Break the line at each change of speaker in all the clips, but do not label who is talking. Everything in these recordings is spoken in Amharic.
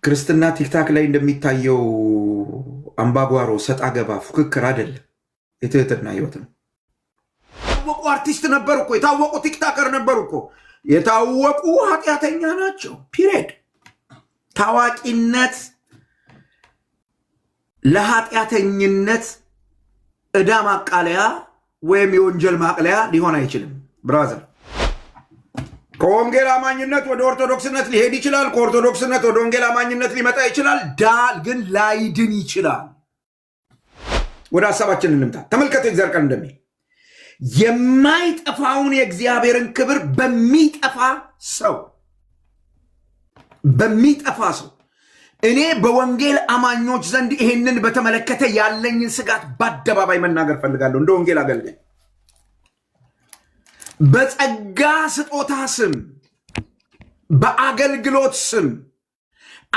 ክርስትና ቲክታክ ላይ እንደሚታየው አምባጓሮ ሰጣ ገባ ፉክክር አይደለም። የትህትና ህይወት ነው። የታወቁ አርቲስት ነበሩ እኮ፣ የታወቁ ቲክታከር ነበሩ እኮ፣ የታወቁ ኃጢአተኛ ናቸው። ፒሪየድ። ታዋቂነት ለኃጢአተኝነት ዕዳ ማቃለያ ወይም የወንጀል ማቅለያ ሊሆን አይችልም። ብራዘር፣ ከወንጌል አማኝነት ወደ ኦርቶዶክስነት ሊሄድ ይችላል። ከኦርቶዶክስነት ወደ ወንጌል አማኝነት ሊመጣ ይችላል። ዳል ግን ላይድን ይችላል። ወደ ሀሳባችን እንምጣ። ተመልከቱ እግዚአብሔር ቃል እንደሚል የማይጠፋውን የእግዚአብሔርን ክብር በሚጠፋ ሰው እኔ በወንጌል አማኞች ዘንድ ይሄንን በተመለከተ ያለኝን ስጋት በአደባባይ መናገር ፈልጋለሁ። እንደ ወንጌል አገልጋይ በጸጋ ስጦታ ስም፣ በአገልግሎት ስም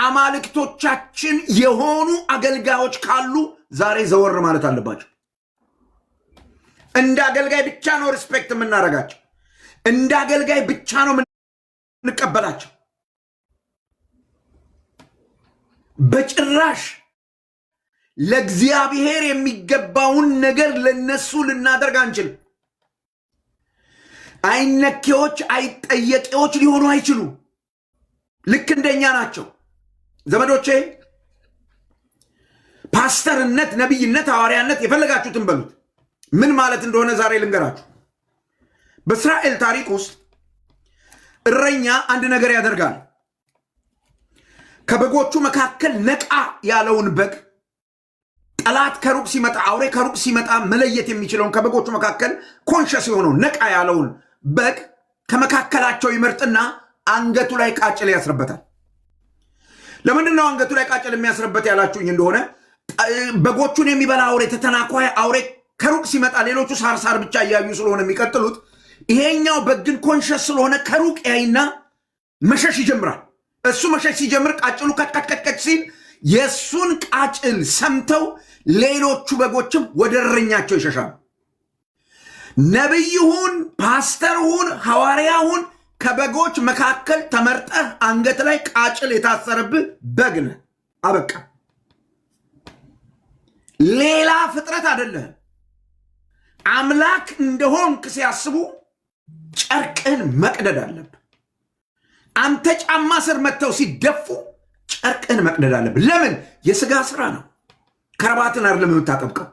አማልክቶቻችን የሆኑ አገልጋዮች ካሉ ዛሬ ዘወር ማለት አለባቸው። እንደ አገልጋይ ብቻ ነው ሪስፔክት የምናደርጋቸው። እንደ አገልጋይ ብቻ ነው የምንቀበላቸው። በጭራሽ ለእግዚአብሔር የሚገባውን ነገር ለነሱ ልናደርግ አንችልም። አይነኬዎች፣ አይጠየቄዎች ሊሆኑ አይችሉም። ልክ እንደኛ ናቸው። ዘመዶቼ ፓስተርነት፣ ነቢይነት፣ ሐዋርያነት የፈለጋችሁትን በሉት ምን ማለት እንደሆነ ዛሬ ልንገራችሁ። በእስራኤል ታሪክ ውስጥ እረኛ አንድ ነገር ያደርጋል። ከበጎቹ መካከል ነቃ ያለውን በግ ጠላት ከሩቅ ሲመጣ፣ አውሬ ከሩቅ ሲመጣ መለየት የሚችለውን ከበጎቹ መካከል ኮንሸስ የሆነው ነቃ ያለውን በግ ከመካከላቸው ይመርጥና አንገቱ ላይ ቃጭል ያስርበታል። ለምንድን ነው አንገቱ ላይ ቃጭል የሚያስርበት ያላችሁኝ እንደሆነ በጎቹን የሚበላ አውሬ፣ ተተናኳይ አውሬ ከሩቅ ሲመጣ ሌሎቹ ሳር ብቻ እያዩ ስለሆነ የሚቀጥሉት፣ ይሄኛው በግን ኮንሸስ ስለሆነ ከሩቅ ያይና መሸሽ ይጀምራል። እሱ መሸሽ ሲጀምር ቃጭሉ ቀጭቀጭቀጭ ሲል የእሱን ቃጭል ሰምተው ሌሎቹ በጎችም ወደ እረኛቸው ይሸሻሉ። ነቢይሁን፣ ፓስተርሁን፣ ሐዋርያሁን ከበጎች መካከል ተመርጠህ አንገት ላይ ቃጭል የታሰረብህ በግ ነህ። አበቃ። ሌላ ፍጥረት አይደለህም። አምላክ እንደሆንክ ሲያስቡ ጨርቅን መቅደድ አለብህ። አንተ ጫማ ስር መጥተው ሲደፉ ጨርቅን መቅደድ አለብህ። ለምን? የሥጋ ሥራ ነው። ከረባትን አይደለም የምታጠብቀው።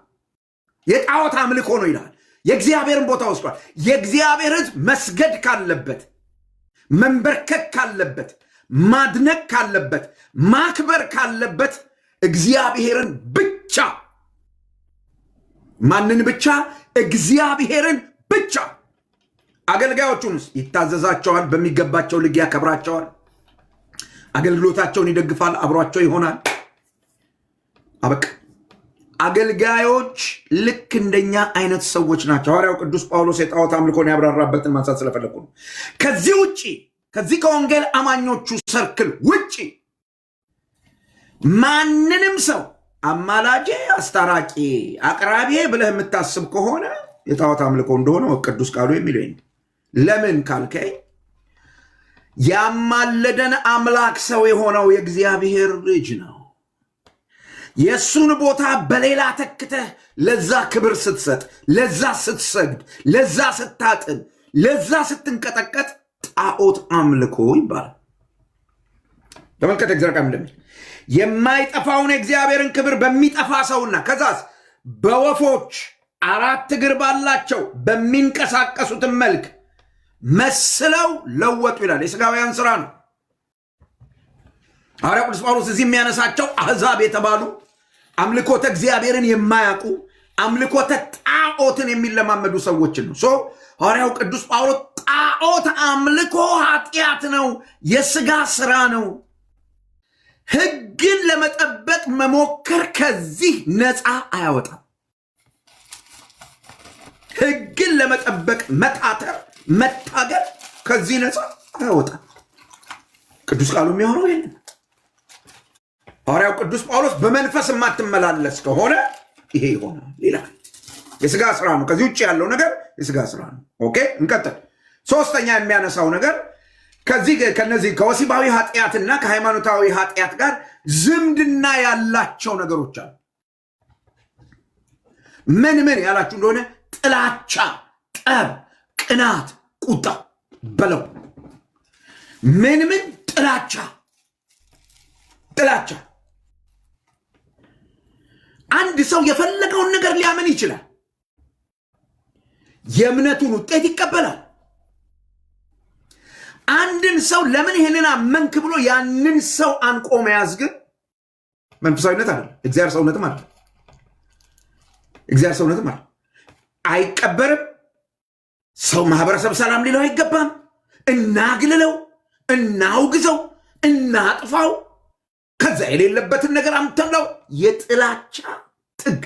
የጣዖት አምልኮ ነው ይላል። የእግዚአብሔርን ቦታ ወስዷል። የእግዚአብሔር ሕዝብ መስገድ ካለበት፣ መንበርከክ ካለበት፣ ማድነቅ ካለበት፣ ማክበር ካለበት እግዚአብሔርን ብቻ። ማንን ብቻ? እግዚአብሔርን ብቻ። አገልጋዮቹንስ ይታዘዛቸዋል፣ በሚገባቸው ልክ ያከብራቸዋል፣ አገልግሎታቸውን ይደግፋል፣ አብሯቸው ይሆናል። አበቃ። አገልጋዮች ልክ እንደኛ አይነት ሰዎች ናቸው። ሐዋርያው ቅዱስ ጳውሎስ የጣዖት አምልኮን ያብራራበትን ማንሳት ስለፈለኩ ነው። ከዚህ ውጪ፣ ከዚህ ከወንጌል አማኞቹ ሰርክል ውጪ ማንንም ሰው አማላጄ፣ አስታራቂ፣ አቅራቢ ብለህ የምታስብ ከሆነ የጣዖት አምልኮ እንደሆነ ቅዱስ ቃሉ የሚለው። ለምን ካልከኝ ያማለደን አምላክ ሰው የሆነው የእግዚአብሔር ልጅ ነው። የእሱን ቦታ በሌላ ተክተህ ለዛ ክብር ስትሰጥ፣ ለዛ ስትሰግድ፣ ለዛ ስታጥን፣ ለዛ ስትንቀጠቀጥ ጣዖት አምልኮ ይባላል። ተመልከተ እግዚአብሔር ቃል እንደሚል የማይጠፋውን የእግዚአብሔርን ክብር በሚጠፋ ሰውና ከዛስ በወፎች አራት እግር ባላቸው በሚንቀሳቀሱትን መልክ መስለው ለወጡ ይላል። የሥጋውያን ሥራ ነው። ሐዋርያው ቅዱስ ጳውሎስ እዚህ የሚያነሳቸው አሕዛብ የተባሉ አምልኮተ እግዚአብሔርን የማያውቁ አምልኮተ ጣዖትን የሚለማመዱ ሰዎችን ነው። ሐዋርያው ቅዱስ ጳውሎስ ጣዖት አምልኮ ኃጢአት ነው፣ የሥጋ ሥራ ነው። ሕግን ለመጠበቅ መሞከር ከዚህ ነፃ አያወጣም። ሕግን ለመጠበቅ መታተር፣ መታገል ከዚህ ነፃ አያወጣም። ቅዱስ ቃሉ የሚሆነው ይህን። ሐዋርያው ቅዱስ ጳውሎስ በመንፈስ የማትመላለስ ከሆነ ይሄ ይሆናል ይላል። የሥጋ ሥራ ነው። ከዚህ ውጭ ያለው ነገር የሥጋ ሥራ ነው። ኦኬ፣ እንቀጥል። ሶስተኛ የሚያነሳው ነገር ከነዚህ ከወሲባዊ ኃጢአትና ከሃይማኖታዊ ኃጢአት ጋር ዝምድና ያላቸው ነገሮች አሉ። ምን ያላችሁ እንደሆነ ጥላቻ፣ ጠብ፣ ቅናት፣ ቁጣ በለው። ምን ጥላቻ። አንድ ሰው የፈለገውን ነገር ሊያምን ይችላል። የእምነቱን ውጤት ይቀበላል። አንድን ሰው ለምን ይሄንን አመንክ ብሎ ያንን ሰው አንቆ መያዝ ግን መንፈሳዊነት አይደለም። እግዚአብሔር ሰውነትም አለ። አይቀበርም። ሰው ማህበረሰብ ሰላም ሊለው አይገባም። እናግልለው፣ እናውግዘው፣ እናጥፋው፣ ከዛ የሌለበትን ነገር አምተለው። የጥላቻ ጥግ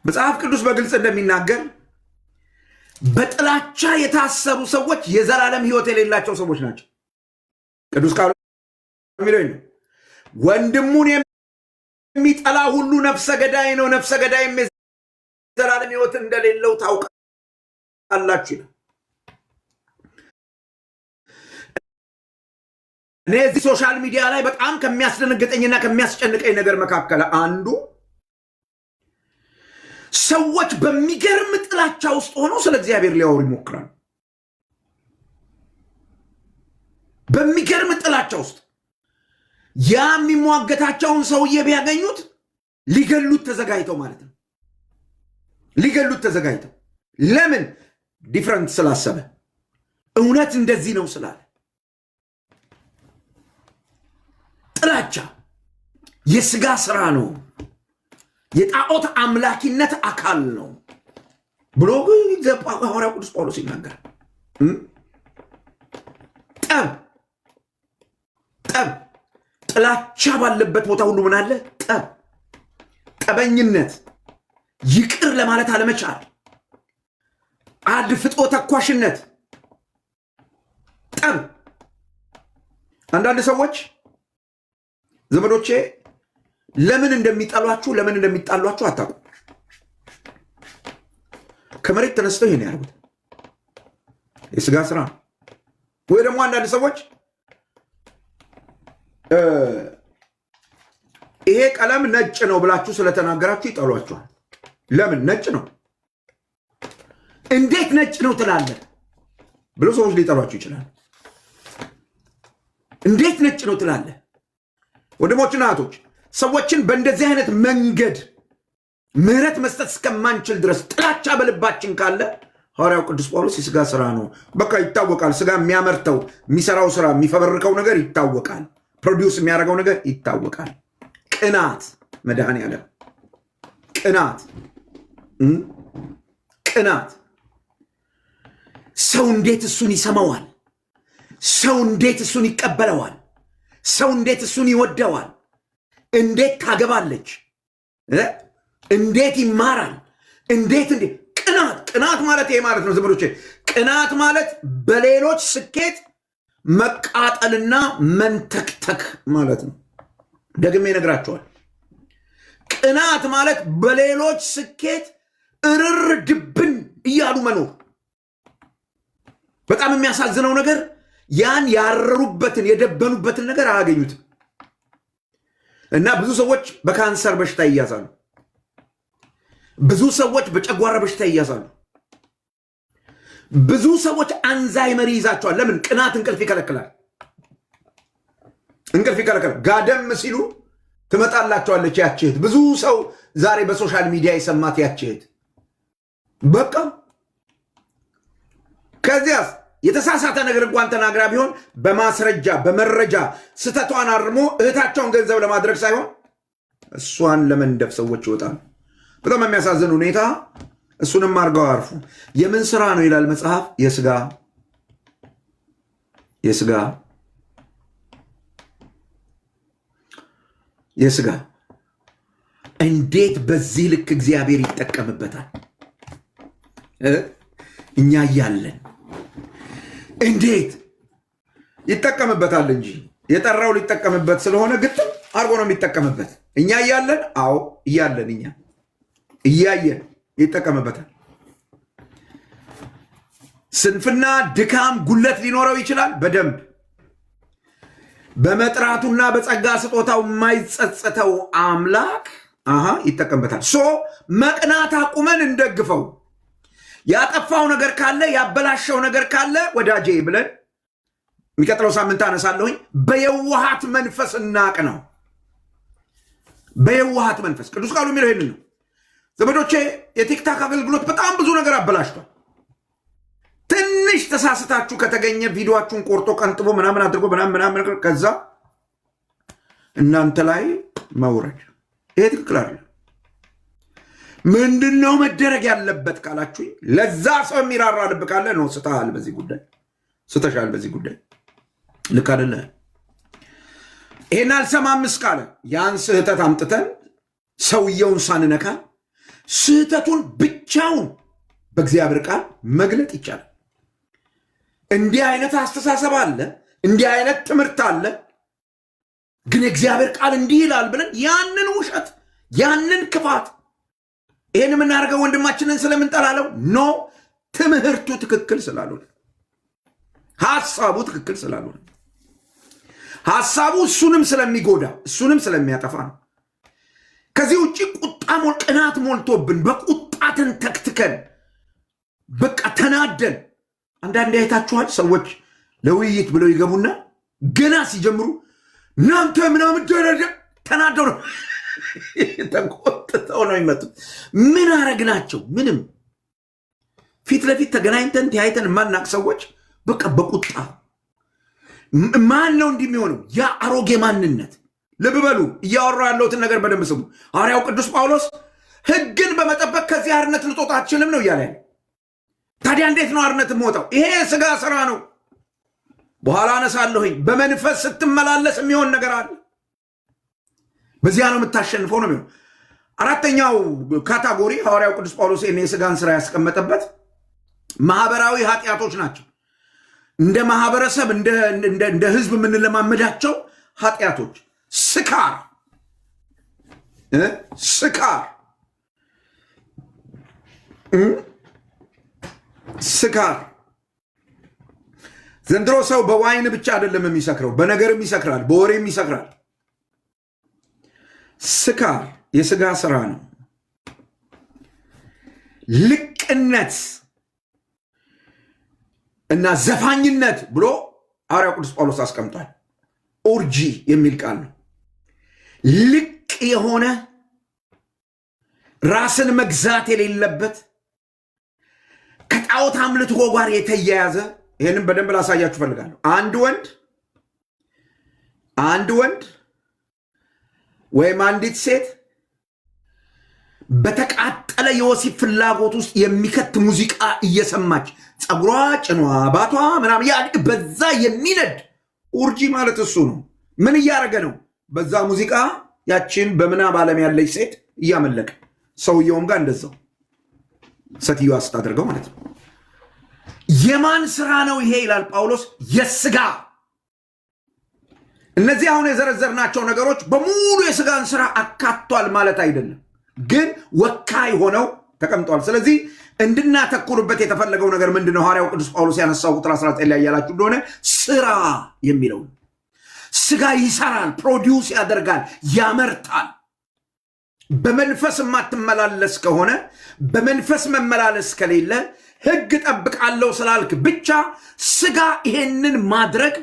መጽሐፍ ቅዱስ በግልጽ እንደሚናገር በጥላቻ የታሰሩ ሰዎች የዘላለም ሕይወት የሌላቸው ሰዎች ናቸው። ቅዱስ ቃሉ የሚለው ነው፣ ወንድሙን የሚጠላ ሁሉ ነፍሰ ገዳይ ነው፣ ነፍሰ ገዳይም የዘላለም ሕይወት እንደሌለው ታውቃላችሁ ይላል። እኔ እዚህ ሶሻል ሚዲያ ላይ በጣም ከሚያስደነግጠኝና ከሚያስጨንቀኝ ነገር መካከል አንዱ ሰዎች በሚገርም ጥላቻ ውስጥ ሆነው ስለ እግዚአብሔር ሊያወሩ ይሞክራሉ። በሚገርም ጥላቻ ውስጥ ያ የሚሟገታቸውን ሰውዬ ቢያገኙት ሊገሉት ተዘጋጅተው ማለት ነው። ሊገሉት ተዘጋጅተው። ለምን? ዲፍረንት ስላሰበ፣ እውነት እንደዚህ ነው ስላለ። ጥላቻ የሥጋ ሥራ ነው፣ የጣዖት አምላኪነት አካል ነው ብሎ ሐዋርያው ቅዱስ ጳውሎስ ይናገራል። ጠብ ጥላቻ ባለበት ቦታ ሁሉ ምን አለ? ጠበኝነት፣ ይቅር ለማለት አለመቻል፣ አድፍጦ ተኳሽነት፣ ጠብ። አንዳንድ ሰዎች ዘመዶቼ ለምን እንደሚጠሏችሁ ለምን እንደሚጣሏችሁ አታውቁም። ከመሬት ተነስተው ይሄን ያደርጉት የሥጋ ስራ። ወይ ደግሞ አንዳንድ ሰዎች ይሄ ቀለም ነጭ ነው ብላችሁ ስለተናገራችሁ ይጠሏችኋል። ለምን? ነጭ ነው። እንዴት ነጭ ነው ትላለህ ብሎ ሰዎች ሊጠሏችሁ ይችላል። እንዴት ነጭ ነው ትላለህ? ወንድሞችና እህቶች፣ ሰዎችን በእንደዚህ አይነት መንገድ ምህረት መስጠት እስከማንችል ድረስ ጥላቻ በልባችን ካለ ሐዋርያው ቅዱስ ጳውሎስ የሥጋ ስራ ነው፣ በቃ ይታወቃል። ሥጋ የሚያመርተው የሚሰራው ስራ የሚፈበርከው ነገር ይታወቃል። ፕሮዲውስ የሚያደርገው ነገር ይታወቃል። ቅናት፣ መድኃኔዓለም ቅናት። ሰው እንዴት እሱን ይሰማዋል? ሰው እንዴት እሱን ይቀበለዋል? ሰው እንዴት እሱን ይወደዋል? እንዴት ታገባለች? እንዴት ይማራል? እንዴት ቅናት ማለት ይሄ ማለት ነው ዘመዶቼ። ቅናት ማለት በሌሎች ስኬት መቃጠልና መንተክተክ ማለት ነው። ደግሜ ነግራቸዋል። ቅናት ማለት በሌሎች ስኬት እርር ድብን እያሉ መኖር። በጣም የሚያሳዝነው ነገር ያን ያረሩበትን የደበኑበትን ነገር አያገኙትም እና ብዙ ሰዎች በካንሰር በሽታ ይያዛሉ። ብዙ ሰዎች በጨጓራ በሽታ ይያዛሉ። ብዙ ሰዎች አንዛይመር ይይዛቸዋል። ለምን? ቅናት እንቅልፍ ይከለክላል። ጋደም ሲሉ ትመጣላቸዋለች ያች እህት። ብዙ ሰው ዛሬ በሶሻል ሚዲያ የሰማት ያች እህት በቃ ከዚያስ የተሳሳተ ነገር እንኳን ተናግራ ቢሆን በማስረጃ በመረጃ ስተቷን አርሞ እህታቸውን ገንዘብ ለማድረግ ሳይሆን እሷን ለመንደፍ ሰዎች ይወጣሉ። በጣም የሚያሳዝን ሁኔታ። እሱንም አርገው አርፉ። የምን ስራ ነው ይላል መጽሐፍ? የሥጋ። እንዴት በዚህ ልክ እግዚአብሔር ይጠቀምበታል? እኛ እያለን እንዴት ይጠቀምበታል እንጂ የጠራው ሊጠቀምበት ስለሆነ ግጥም አርጎ ነው የሚጠቀምበት። እኛ እያለን፣ አዎ እያለን፣ እኛ እያየን ይጠቀምበታል። ስንፍና፣ ድካም፣ ጉለት ሊኖረው ይችላል በደንብ በመጥራቱና በጸጋ ስጦታው የማይጸጸተው አምላክ ይጠቀምበታል። መቅናት አቁመን እንደግፈው። ያጠፋው ነገር ካለ ያበላሸው ነገር ካለ ወዳጄ ብለን የሚቀጥለው ሳምንት አነሳለሁኝ። በየዋሃት መንፈስ እናቅ ነው። በየዋሃት መንፈስ ቅዱስ ቃሉ የሚለው ይህንን ነው። ዘመዶቼ የቲክታክ አገልግሎት በጣም ብዙ ነገር አበላሽቷል። ትንሽ ተሳስታችሁ ከተገኘ ቪዲዮአችሁን ቆርጦ ቀንጥቦ ምናምን አድርጎ ምናምን ከዛ እናንተ ላይ መውረድ፣ ይሄ ትክክል አይደለም። ምንድነው መደረግ ያለበት ካላችሁኝ፣ ለዛ ሰው የሚራራ ልብ ካለ ነው። ስተሻል በዚህ ጉዳይ ልክ አይደለ፣ ይሄን አልሰማም ካለ ያን ስህተት አምጥተን ሰውየውን ሳንነካ ስህተቱን ብቻውን በእግዚአብሔር ቃል መግለጥ ይቻላል። እንዲህ አይነት አስተሳሰብ አለ፣ እንዲህ አይነት ትምህርት አለ፣ ግን እግዚአብሔር ቃል እንዲህ ይላል ብለን ያንን ውሸት ያንን ክፋት ይህን የምናደርገው ወንድማችንን ስለምንጠላለው ኖ፣ ትምህርቱ ትክክል ስላልሆነ፣ ሐሳቡ ትክክል ስላልሆነ፣ ሐሳቡ እሱንም ስለሚጎዳ እሱንም ስለሚያጠፋ ነው። ከዚህ ውጭ ቅናት ሞልቶብን በቁጣትን ተክትከን በቃ ተናደን፣ አንዳንድ አይታችኋል፣ ሰዎች ለውይይት ብለው ይገቡና ገና ሲጀምሩ እናንተ ምናምን ተናደው ነው ተቆጥተው ነው የሚመጡት። ምን አረግናቸው? ምንም። ፊት ለፊት ተገናኝተን ተያይተን የማናቅ ሰዎች በቃ በቁጣ ማን ነው እንዲህ የሚሆነው? ያ አሮጌ ማንነት። ልብ በሉ፣ እያወራ ያለሁትን ነገር በደንብ ስሙ። ሐዋርያው ቅዱስ ጳውሎስ ሕግን በመጠበቅ ከዚህ አርነት ልትወጣ አትችልም ነው እያለ ያለ። ታዲያ እንዴት ነው አርነት የምወጣው? ይሄ የሥጋ ስራ ነው። በኋላ አነሳለሁኝ። በመንፈስ ስትመላለስ የሚሆን ነገር አለ። በዚያ ነው የምታሸንፈው ነው የሚሆን። አራተኛው ካታጎሪ ሐዋርያው ቅዱስ ጳውሎስ የሥጋን ስራ ያስቀመጠበት ማህበራዊ ኃጢአቶች ናቸው። እንደ ማህበረሰብ እንደ ህዝብ የምንለማመዳቸው ኃጢአቶች፣ ስካር ዘንድሮ ሰው በዋይን ብቻ አይደለም የሚሰክረው፣ በነገርም ይሰክራል፣ በወሬም ይሰክራል። ስካር የሥጋ ስራ ነው። ልቅነት እና ዘፋኝነት ብሎ ሐዋርያው ቅዱስ ጳውሎስ አስቀምጧል። ኦርጂ የሚል ቃል ነው። ልቅ የሆነ ራስን መግዛት የሌለበት ከጣዖት አምልኮ ጋር የተያያዘ። ይህንም በደንብ ላሳያችሁ ፈልጋለሁ። አንድ ወንድ ወይም አንዲት ሴት በተቃጠለ የወሲብ ፍላጎት ውስጥ የሚከት ሙዚቃ እየሰማች ጸጉሯ፣ ጭኗ፣ ባቷ ምናምን በዛ የሚነድ ኡርጂ ማለት እሱ ነው። ምን እያደረገ ነው? በዛ ሙዚቃ ያችን በምናብ ዓለም ያለች ሴት እያመለቀ፣ ሰውየውም ጋር እንደዛው ሴትዮዋ ስታደርገው ማለት ነው። የማን ስራ ነው ይሄ ይላል ጳውሎስ? የሥጋ። እነዚህ አሁን የዘረዘርናቸው ነገሮች በሙሉ የሥጋን ስራ አካቷል ማለት አይደለም፣ ግን ወካይ ሆነው ተቀምጧል። ስለዚህ እንድናተኩርበት የተፈለገው ነገር ምንድን ነው? ሐዋርያው ቅዱስ ጳውሎስ ያነሳው ቁጥር 19 ላይ ያላችሁ እንደሆነ ስራ የሚለው ሥጋ ይሰራል፣ ፕሮዲውስ ያደርጋል፣ ያመርታል። በመንፈስ የማትመላለስ ከሆነ፣ በመንፈስ መመላለስ ከሌለ፣ ሕግ ጠብቃለሁ ስላልክ ብቻ ሥጋ ይሄንን ማድረግ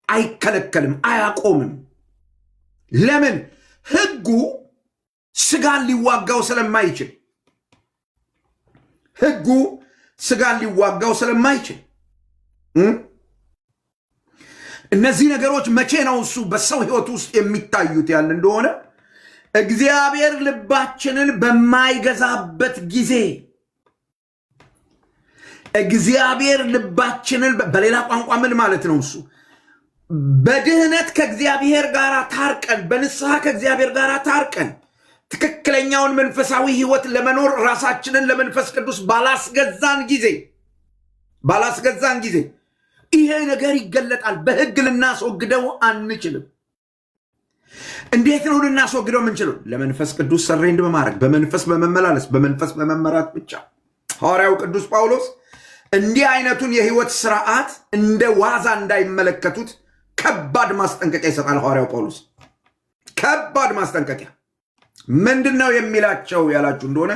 አይከለከልም፣ አያቆምም። ለምን? ሕጉ ሥጋን ሊዋጋው ስለማይችል እነዚህ ነገሮች መቼ ነው እሱ በሰው ሕይወት ውስጥ የሚታዩት ያለ እንደሆነ እግዚአብሔር ልባችንን በማይገዛበት ጊዜ፣ እግዚአብሔር ልባችንን በሌላ ቋንቋ ምን ማለት ነው? እሱ በድህነት ከእግዚአብሔር ጋር ታርቀን፣ በንስሐ ከእግዚአብሔር ጋር ታርቀን ትክክለኛውን መንፈሳዊ ሕይወት ለመኖር ራሳችንን ለመንፈስ ቅዱስ ባላስገዛን ጊዜ ይሄ ነገር ይገለጣል። በሕግ ልናስወግደው አንችልም። እንዴት ነው ልናስወግደው የምንችለው? ለመንፈስ ቅዱስ ሰሬንድ በማድረግ በመንፈስ በመመላለስ በመንፈስ በመመራት ብቻ። ሐዋርያው ቅዱስ ጳውሎስ እንዲህ አይነቱን የህይወት ስርዓት እንደ ዋዛ እንዳይመለከቱት ከባድ ማስጠንቀቂያ ይሰጣል ሐዋርያው ጳውሎስ። ከባድ ማስጠንቀቂያ ምንድነው የሚላቸው ያላችሁ እንደሆነ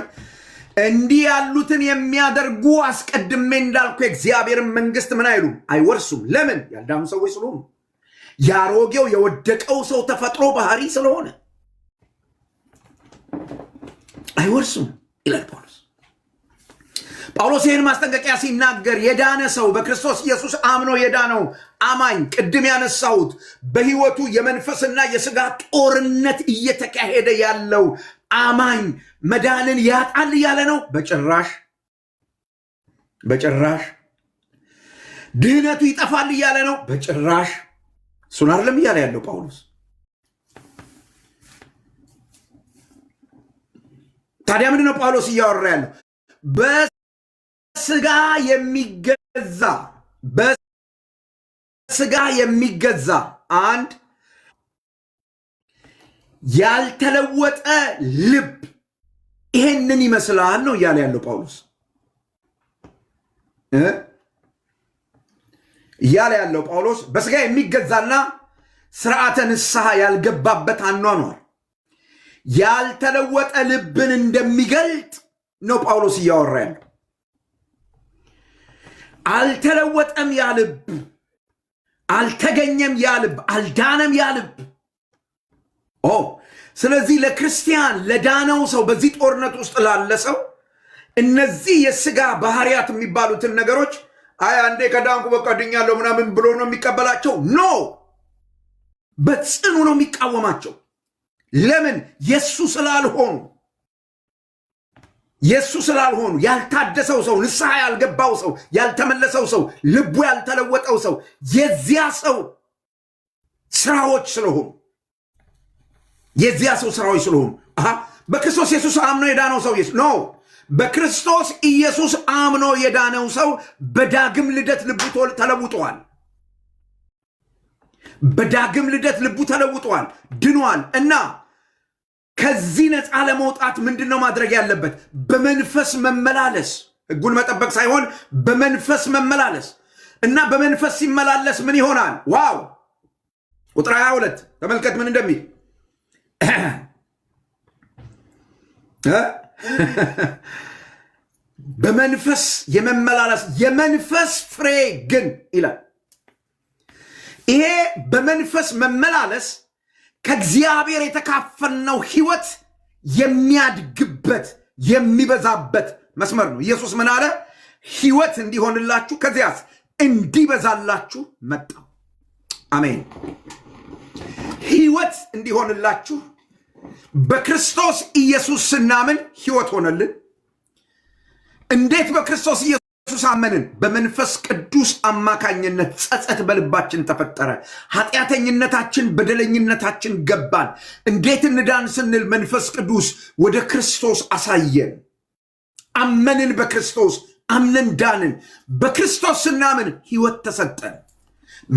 እንዲህ ያሉትን የሚያደርጉ አስቀድሜ እንዳልኩ የእግዚአብሔርን መንግስት ምን አይሉም አይወርሱም። ለምን? ያልዳኑ ሰዎች ስለሆኑ፣ ያሮጌው የወደቀው ሰው ተፈጥሮ ባህሪ ስለሆነ አይወርሱም ይላል ጳውሎስ። ጳውሎስ ይህን ማስጠንቀቂያ ሲናገር የዳነ ሰው በክርስቶስ ኢየሱስ አምኖ የዳነው አማኝ ቅድም ያነሳሁት በህይወቱ የመንፈስና የስጋ ጦርነት እየተካሄደ ያለው አማኝ መዳንን ያጣል እያለ ነው? በጭራሽ። ድህነቱ ይጠፋል እያለ ነው? በጭራሽ። እሱን አይደለም እያለ ያለው ጳውሎስ። ታዲያ ምንድነው ጳውሎስ እያወራ ያለው? በስጋ የሚገዛ አንድ ያልተለወጠ ልብ ይሄንን ይመስላል ነው እያለ ያለው ጳውሎስ። በስጋ የሚገዛና ስርዓተ ንስሐ ያልገባበት አኗኗር ያልተለወጠ ልብን እንደሚገልጥ ነው ጳውሎስ እያወራ ያለው። አልተለወጠም ያ ልብ፣ አልተገኘም ያ ልብ፣ አልዳነም ያ ልብ። ስለዚህ ለክርስቲያን ለዳነው ሰው በዚህ ጦርነት ውስጥ ላለ ሰው እነዚህ የስጋ ባህሪያት የሚባሉትን ነገሮች አንዴ ከዳንኩ በቃ ድኛለሁ ምናምን ብሎ ነው የሚቀበላቸው? ኖ፣ በጽኑ ነው የሚቃወማቸው። ለምን? የሱ ስላልሆኑ ያልታደሰው ሰው፣ ንስሐ ያልገባው ሰው፣ ያልተመለሰው ሰው፣ ልቡ ያልተለወጠው ሰው የዚያ ሰው ስራዎች ስለሆኑ በክርስቶስ ኢየሱስ አምኖ የዳነው ሰው ነው። በክርስቶስ ኢየሱስ አምኖ የዳነው ሰው በዳግም ልደት ልቡ ተለውጧል። ድኗል። እና ከዚህ ነፃ ለመውጣት ምንድነው ማድረግ ያለበት? በመንፈስ መመላለስ፣ ሕጉን መጠበቅ ሳይሆን በመንፈስ መመላለስ። እና በመንፈስ ሲመላለስ ምን ይሆናል? ዋው! ቁጥር 22 ተመልከት ምን እንደሚል በመንፈስ የመመላለስ የመንፈስ ፍሬ ግን ይላል። ይሄ በመንፈስ መመላለስ ከእግዚአብሔር የተካፈልነው ህይወት የሚያድግበት የሚበዛበት መስመር ነው። ኢየሱስ ምን አለ? ህይወት እንዲሆንላችሁ ከዚያስ እንዲበዛላችሁ መጣሁ። አሜን። ህይወት እንዲሆንላችሁ በክርስቶስ ኢየሱስ ስናምን ህይወት ሆነልን። እንዴት በክርስቶስ ኢየሱስ አመንን? በመንፈስ ቅዱስ አማካኝነት ጸጸት በልባችን ተፈጠረ። ኃጢአተኝነታችን፣ በደለኝነታችን ገባን። እንዴት እንዳን ስንል መንፈስ ቅዱስ ወደ ክርስቶስ አሳየን። አመንን፣ በክርስቶስ አምነን ዳንን። በክርስቶስ ስናምን ህይወት ተሰጠን።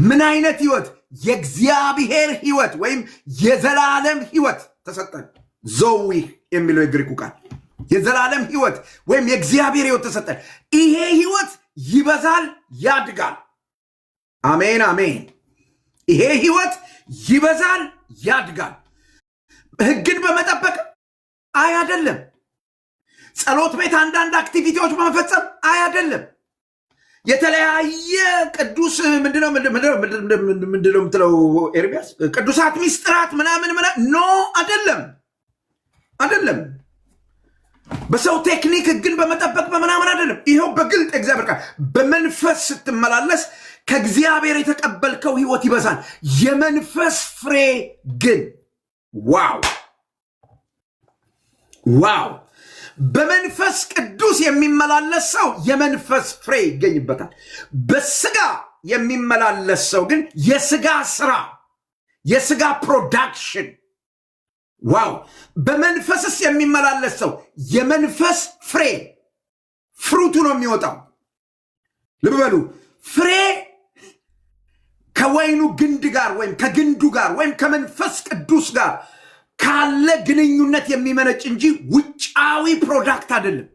ምን አይነት ህይወት? የእግዚአብሔር ህይወት ወይም የዘላለም ህይወት ተሰጠን። ዞዊ የሚለው የግሪኩ ቃል የዘላለም ህይወት ወይም የእግዚአብሔር ህይወት ተሰጠን። ይሄ ህይወት ይበዛል፣ ያድጋል። አሜን አሜን። ይሄ ህይወት ይበዛል፣ ያድጋል። ህግን በመጠበቅ አይደለም። ጸሎት ቤት አንዳንድ አክቲቪቲዎች በመፈጸም አይደለም። የተለያየ ቅዱስ ምንድነው የምትለው ኤርሚያስ? ቅዱሳት ሚስጥራት ምናምን ኖ፣ አይደለም። በሰው ቴክኒክ ህግን በመጠበቅ በምናምን አይደለም። ይሄው በግልጥ እግዚአብሔር ቃል በመንፈስ ስትመላለስ ከእግዚአብሔር የተቀበልከው ህይወት ይበዛል። የመንፈስ ፍሬ ግን ዋው! በመንፈስ ቅዱስ የሚመላለስ ሰው የመንፈስ ፍሬ ይገኝበታል። በስጋ የሚመላለስ ሰው ግን የስጋ ስራ፣ የስጋ ፕሮዳክሽን። ዋው! በመንፈስስ የሚመላለስ ሰው የመንፈስ ፍሬ ፍሩቱ ነው የሚወጣው። ልብ በሉ፣ ፍሬ ከወይኑ ግንድ ጋር ወይም ከግንዱ ጋር ወይም ከመንፈስ ቅዱስ ጋር ካለ ግንኙነት የሚመነጭ እንጂ ውጫዊ ፕሮዳክት አይደለም።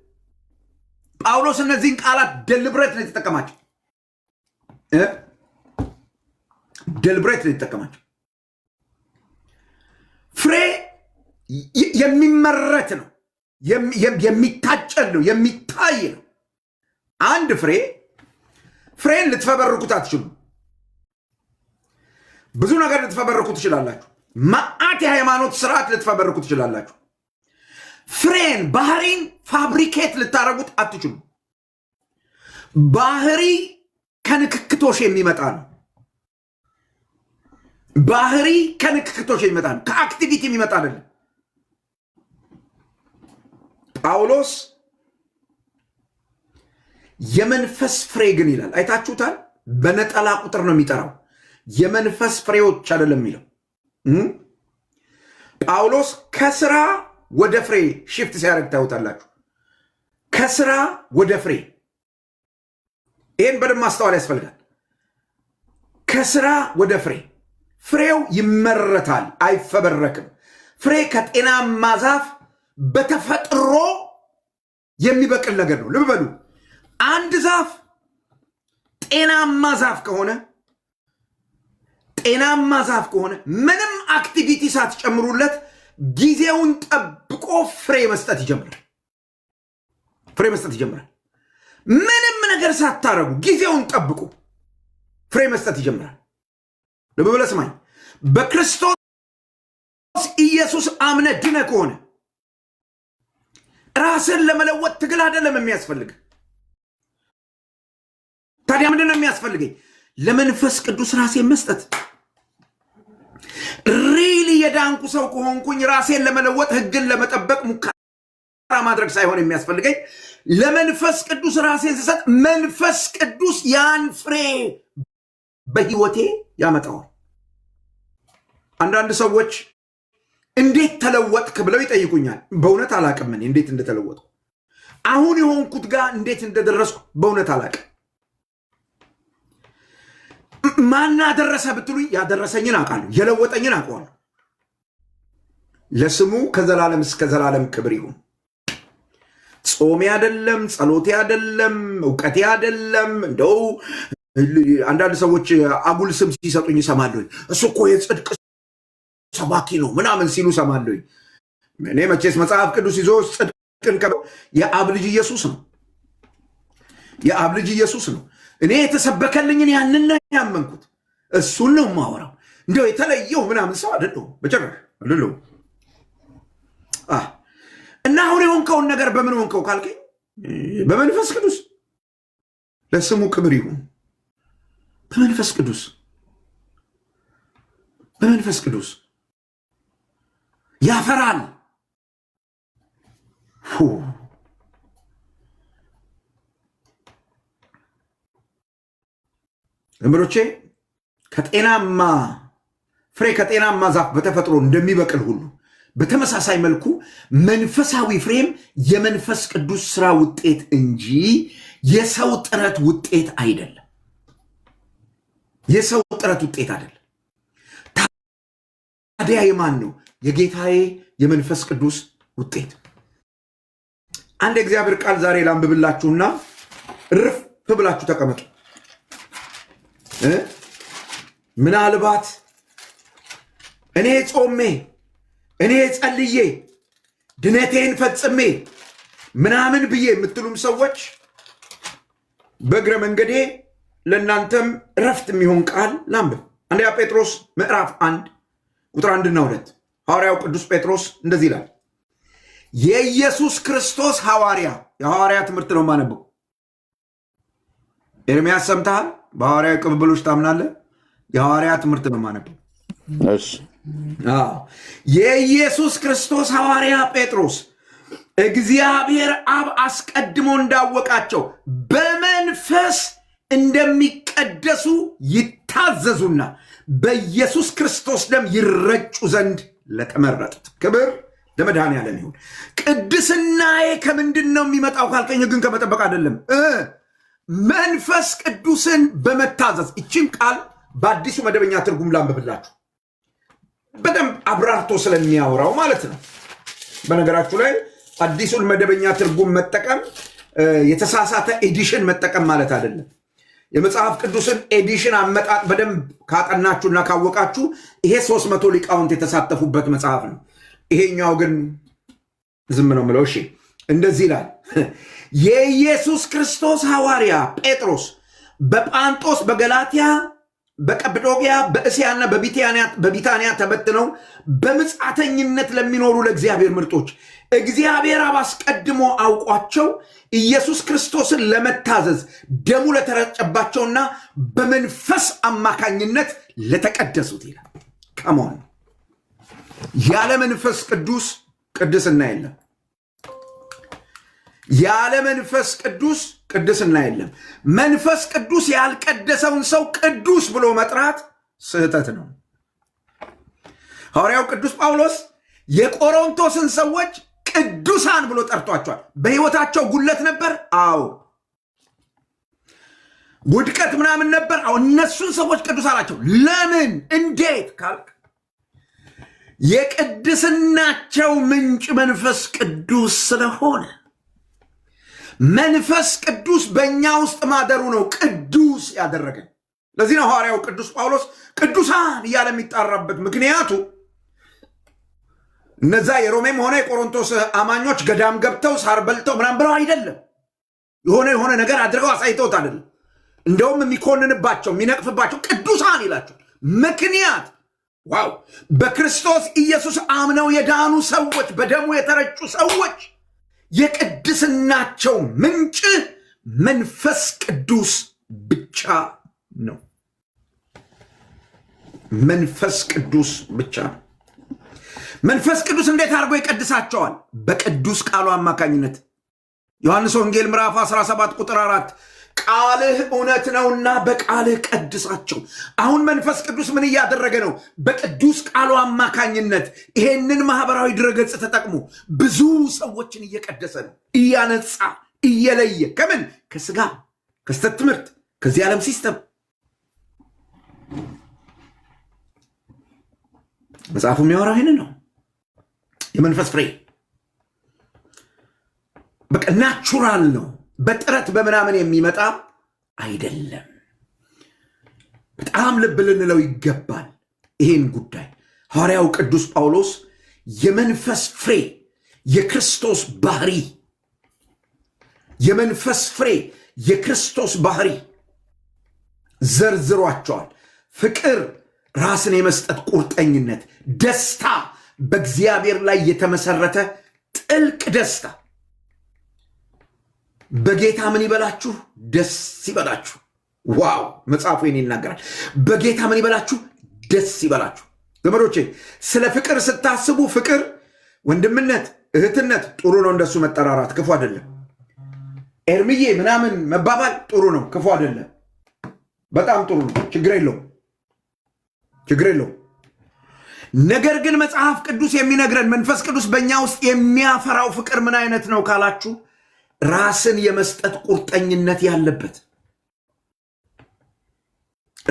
ጳውሎስ እነዚህን ቃላት ደልብሬት ነው የተጠቀማቸው። ደልብሬት ነው የተጠቀማቸው። ፍሬ የሚመረት ነው፣ የሚታጨድ ነው፣ የሚታይ ነው። አንድ ፍሬን ልትፈበርኩት አትችሉም። ብዙ ነገር ልትፈበርኩ ትችላላችሁ። መዓት የሃይማኖት ስርዓት ልትፈበርኩ ትችላላችሁ። ፍሬን ባህሪን ፋብሪኬት ልታረጉት አትችሉም። ባህሪ ከንክክቶሽ የሚመጣ ነው። ባህሪ ከንክክቶሽ የሚመጣ ነው፣ ከአክቲቪቲ የሚመጣ አይደለም። ጳውሎስ የመንፈስ ፍሬ ግን ይላል። አይታችሁታል። በነጠላ ቁጥር ነው የሚጠራው። የመንፈስ ፍሬዎች አይደለም የሚለው። ጳውሎስ ከስራ ወደ ፍሬ ሽፍት ሲያደርግ ታዩታላችሁ። ከስራ ወደ ፍሬ። ይህን በደንብ ማስተዋል ያስፈልጋል። ከስራ ወደ ፍሬ። ፍሬው ይመረታል፣ አይፈበረክም። ፍሬ ከጤናማ ዛፍ በተፈጥሮ የሚበቅል ነገር ነው። ልብ በሉ። አንድ ዛፍ ጤናማ ዛፍ ከሆነ ምንም አክቲቪቲ ሳትጨምሩለት ጊዜውን ጠብቆ ፍሬ መስጠት ይጀምራል። ምንም ነገር ሳታረጉ ጊዜውን ጠብቆ ፍሬ መስጠት ይጀምራል። ልብ ብለህ ስማኝ። በክርስቶስ ኢየሱስ አምነ ድነ ከሆነ ራስን ለመለወጥ ትግል አይደለም የሚያስፈልግ። ታዲያ ምንድን ነው የሚያስፈልገኝ? ለመንፈስ ቅዱስ ራሴን መስጠት። ሪሊ የዳንኩ ሰው ከሆንኩኝ ራሴን ለመለወጥ ህግን ለመጠበቅ ሙከራ ማድረግ ሳይሆን የሚያስፈልገኝ ለመንፈስ ቅዱስ ራሴን ስሰጥ መንፈስ ቅዱስ ያን ፍሬ በህይወቴ ያመጣዋል። አንዳንድ ሰዎች እንዴት ተለወጥክ ብለው ይጠይቁኛል። በእውነት አላቅም። እኔ እንዴት እንደተለወጥኩ አሁን የሆንኩት ጋር እንዴት እንደደረስኩ በእውነት አላቅም። ማን አደረሰ ብትሉኝ ያደረሰኝን አውቃለሁ፣ የለወጠኝን አውቀዋለሁ። ለስሙ ከዘላለም እስከ ዘላለም ክብር ይሁን። ጾሜ አይደለም፣ ጸሎቴ አይደለም፣ እውቀቴ አይደለም። እንደው አንዳንድ ሰዎች አጉል ስም ሲሰጡኝ እሰማለሁ። እሱ እኮ የጽድቅ ሰባኪ ነው ምናምን ሲሉ እሰማለሁ። እኔ መቼስ መጽሐፍ ቅዱስ ይዞ ጽድቅን የአብ ልጅ ኢየሱስ ነው። የአብ ልጅ ኢየሱስ ነው። እኔ የተሰበከልኝን ያንን ነው ያመንኩት። እሱን ነው የማወራው። እንደው የተለየው ምናምን ሰው አይደለሁም፣ በጭራሽ አይደለሁም። እና አሁን የሆንከውን ነገር በምን ሆንከው ካልከኝ በመንፈስ ቅዱስ። ለስሙ ክብር ይሁን። በመንፈስ ቅዱስ ያፈራል። ዘመዶቼ ከጤናማ ፍሬ ከጤናማ ዛፍ በተፈጥሮ እንደሚበቅል ሁሉ በተመሳሳይ መልኩ መንፈሳዊ ፍሬም የመንፈስ ቅዱስ ስራ ውጤት እንጂ የሰው ጥረት ውጤት አይደለም። የሰው ጥረት ውጤት አይደለም። ታዲያ የማን ነው? የጌታዬ የመንፈስ ቅዱስ ውጤት። አንድ የእግዚአብሔር ቃል ዛሬ ላንብብላችሁና እርፍ ብላችሁ ተቀመጡ። ምናልባት እኔ ጾሜ እኔ ጸልዬ ድነቴን ፈጽሜ ምናምን ብዬ የምትሉም ሰዎች በእግረ መንገዴ ለእናንተም እረፍት የሚሆን ቃል ላንብብ። አንደኛ ጴጥሮስ ምዕራፍ 1 ቁጥር 1 እና 2 ሐዋርያው ቅዱስ ጴጥሮስ እንደዚህ ይላል። የኢየሱስ ክርስቶስ ሐዋርያ፣ የሐዋርያ ትምህርት ነው የማነበው። ኤርምያስ ሰምተሃል? በሐዋርያዊ ቅብብሎች ታምናለህ? የሐዋርያ ትምህርት ነው የማነበው። የኢየሱስ ክርስቶስ ሐዋርያ ጴጥሮስ እግዚአብሔር አብ አስቀድሞ እንዳወቃቸው በመንፈስ እንደሚቀደሱ ይታዘዙና በኢየሱስ ክርስቶስ ደም ይረጩ ዘንድ ለተመረጡት ክብር ለመድኃኔዓለም ይሁን። ቅድስናዬ ከምንድን ነው የሚመጣው ካልከኝ ሕግን ከመጠበቅ አይደለም፣ መንፈስ ቅዱስን በመታዘዝ። ይችን ቃል በአዲሱ መደበኛ ትርጉም ላንብብላችሁ፣ በደንብ አብራርቶ ስለሚያወራው ማለት ነው። በነገራችሁ ላይ አዲሱን መደበኛ ትርጉም መጠቀም የተሳሳተ ኤዲሽን መጠቀም ማለት አይደለም። የመጽሐፍ ቅዱስን ኤዲሽን አመጣጥ በደንብ ካጠናችሁና ካወቃችሁ ይሄ 300 ሊቃውንት የተሳተፉበት መጽሐፍ ነው። ይሄኛው ግን ዝም ነው ምለው። እሺ እንደዚህ ይላል። የኢየሱስ ክርስቶስ ሐዋርያ ጴጥሮስ በጳንጦስ፣ በገላትያ፣ በቀጵዶቅያ፣ በእስያና በቢታንያ ተበትነው በምጻተኝነት ለሚኖሩ ለእግዚአብሔር ምርጦች እግዚአብሔር አብ አስቀድሞ አውቋቸው ኢየሱስ ክርስቶስን ለመታዘዝ ደሙ ለተረጨባቸውና በመንፈስ አማካኝነት ለተቀደሱት ይላል። ከመሆን ያለ መንፈስ ቅዱስ ቅድስና የለም። ያለ መንፈስ ቅዱስ ቅድስና የለም። መንፈስ ቅዱስ ያልቀደሰውን ሰው ቅዱስ ብሎ መጥራት ስህተት ነው። ሐዋርያው ቅዱስ ጳውሎስ የቆሮንቶስን ሰዎች ቅዱሳን ብሎ ጠርቷቸዋል። በሕይወታቸው ጉለት ነበር። አዎ ውድቀት ምናምን ነበር። አዎ እነሱን ሰዎች ቅዱስ አላቸው። ለምን? እንዴት ካልክ የቅድስናቸው ምንጭ መንፈስ ቅዱስ ስለሆነ። መንፈስ ቅዱስ በእኛ ውስጥ ማደሩ ነው ቅዱስ ያደረገን። ለዚህ ነው ሐዋርያው ቅዱስ ጳውሎስ ቅዱሳን እያለ የሚጣራበት ምክንያቱ እነዛ የሮሜም ሆነ የቆሮንቶስ አማኞች ገዳም ገብተው ሳር በልተው ምናምን ብለው አይደለም። የሆነ ነገር አድርገው አሳይተውት አይደለም። እንደውም የሚኮንንባቸው የሚነቅፍባቸው ቅዱሳን ይላቸው ምክንያት ዋው በክርስቶስ ኢየሱስ አምነው የዳኑ ሰዎች፣ በደሙ የተረጩ ሰዎች የቅድስናቸው ምንጭ መንፈስ ቅዱስ ብቻ ነው። መንፈስ ቅዱስ ብቻ ነው። መንፈስ ቅዱስ እንዴት አድርጎ ይቀድሳቸዋል? በቅዱስ ቃሉ አማካኝነት። ዮሐንስ ወንጌል ምዕራፍ 17 ቁጥር 4 ቃልህ እውነት ነውና በቃልህ ቀድሳቸው። አሁን መንፈስ ቅዱስ ምን እያደረገ ነው? በቅዱስ ቃሉ አማካኝነት ይሄንን ማህበራዊ ድረገጽ ተጠቅሞ ብዙ ሰዎችን እየቀደሰ ነው፣ እያነጻ እየለየ። ከምን? ከስጋ ከስተት ትምህርት፣ ከዚህ ዓለም ሲስተም። መጽሐፉ የሚያወራው ይህንን ነው። የመንፈስ ፍሬ በቃ ናቹራል ነው። በጥረት በምናምን የሚመጣ አይደለም። በጣም ልብ ልንለው ይገባል ይህን ጉዳይ። ሐዋርያው ቅዱስ ጳውሎስ የመንፈስ ፍሬ የክርስቶስ ባህሪ፣ የመንፈስ ፍሬ የክርስቶስ ባህሪ ዘርዝሯቸዋል። ፍቅር፣ ራስን የመስጠት ቁርጠኝነት፣ ደስታ፣ በእግዚአብሔር ላይ የተመሰረተ ጥልቅ ደስታ። በጌታ ምን ይበላችሁ? ደስ ይበላችሁ። ዋው! መጽሐፉ ይህን ይናገራል። በጌታ ምን ይበላችሁ? ደስ ይበላችሁ። ዘመዶቼ ስለ ፍቅር ስታስቡ ፍቅር ወንድምነት፣ እህትነት ጥሩ ነው። እንደሱ መጠራራት ክፉ አይደለም። ኤርምዬ ምናምን መባባል ጥሩ ነው፣ ክፉ አይደለም። በጣም ጥሩ ነው። ችግር የለውም። ነገር ግን መጽሐፍ ቅዱስ የሚነግረን መንፈስ ቅዱስ በእኛ ውስጥ የሚያፈራው ፍቅር ምን አይነት ነው ካላችሁ ራስን የመስጠት ቁርጠኝነት ያለበት፣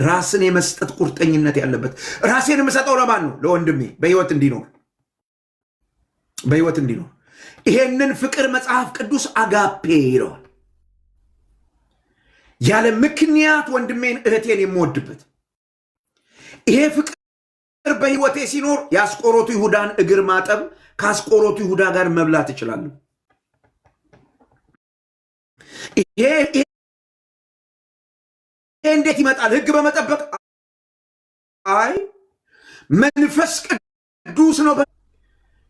ራስን የመስጠት ቁርጠኝነት ያለበት። ራሴን የምሰጠው ለማን ነው? ለወንድሜ በህይወት እንዲኖር። ይሄንን ፍቅር መጽሐፍ ቅዱስ አጋፔ ይለዋል። ያለ ምክንያት ወንድሜን እህቴን የምወድበት ይሄ ፍቅር በህይወቴ ሲኖር የአስቆሮቱ ይሁዳን እግር ማጠብ፣ ከአስቆሮቱ ይሁዳ ጋር መብላት እችላለሁ። ይሄ እንዴት ይመጣል? ህግ በመጠበቅ አይ መንፈስ ቅዱስ ነው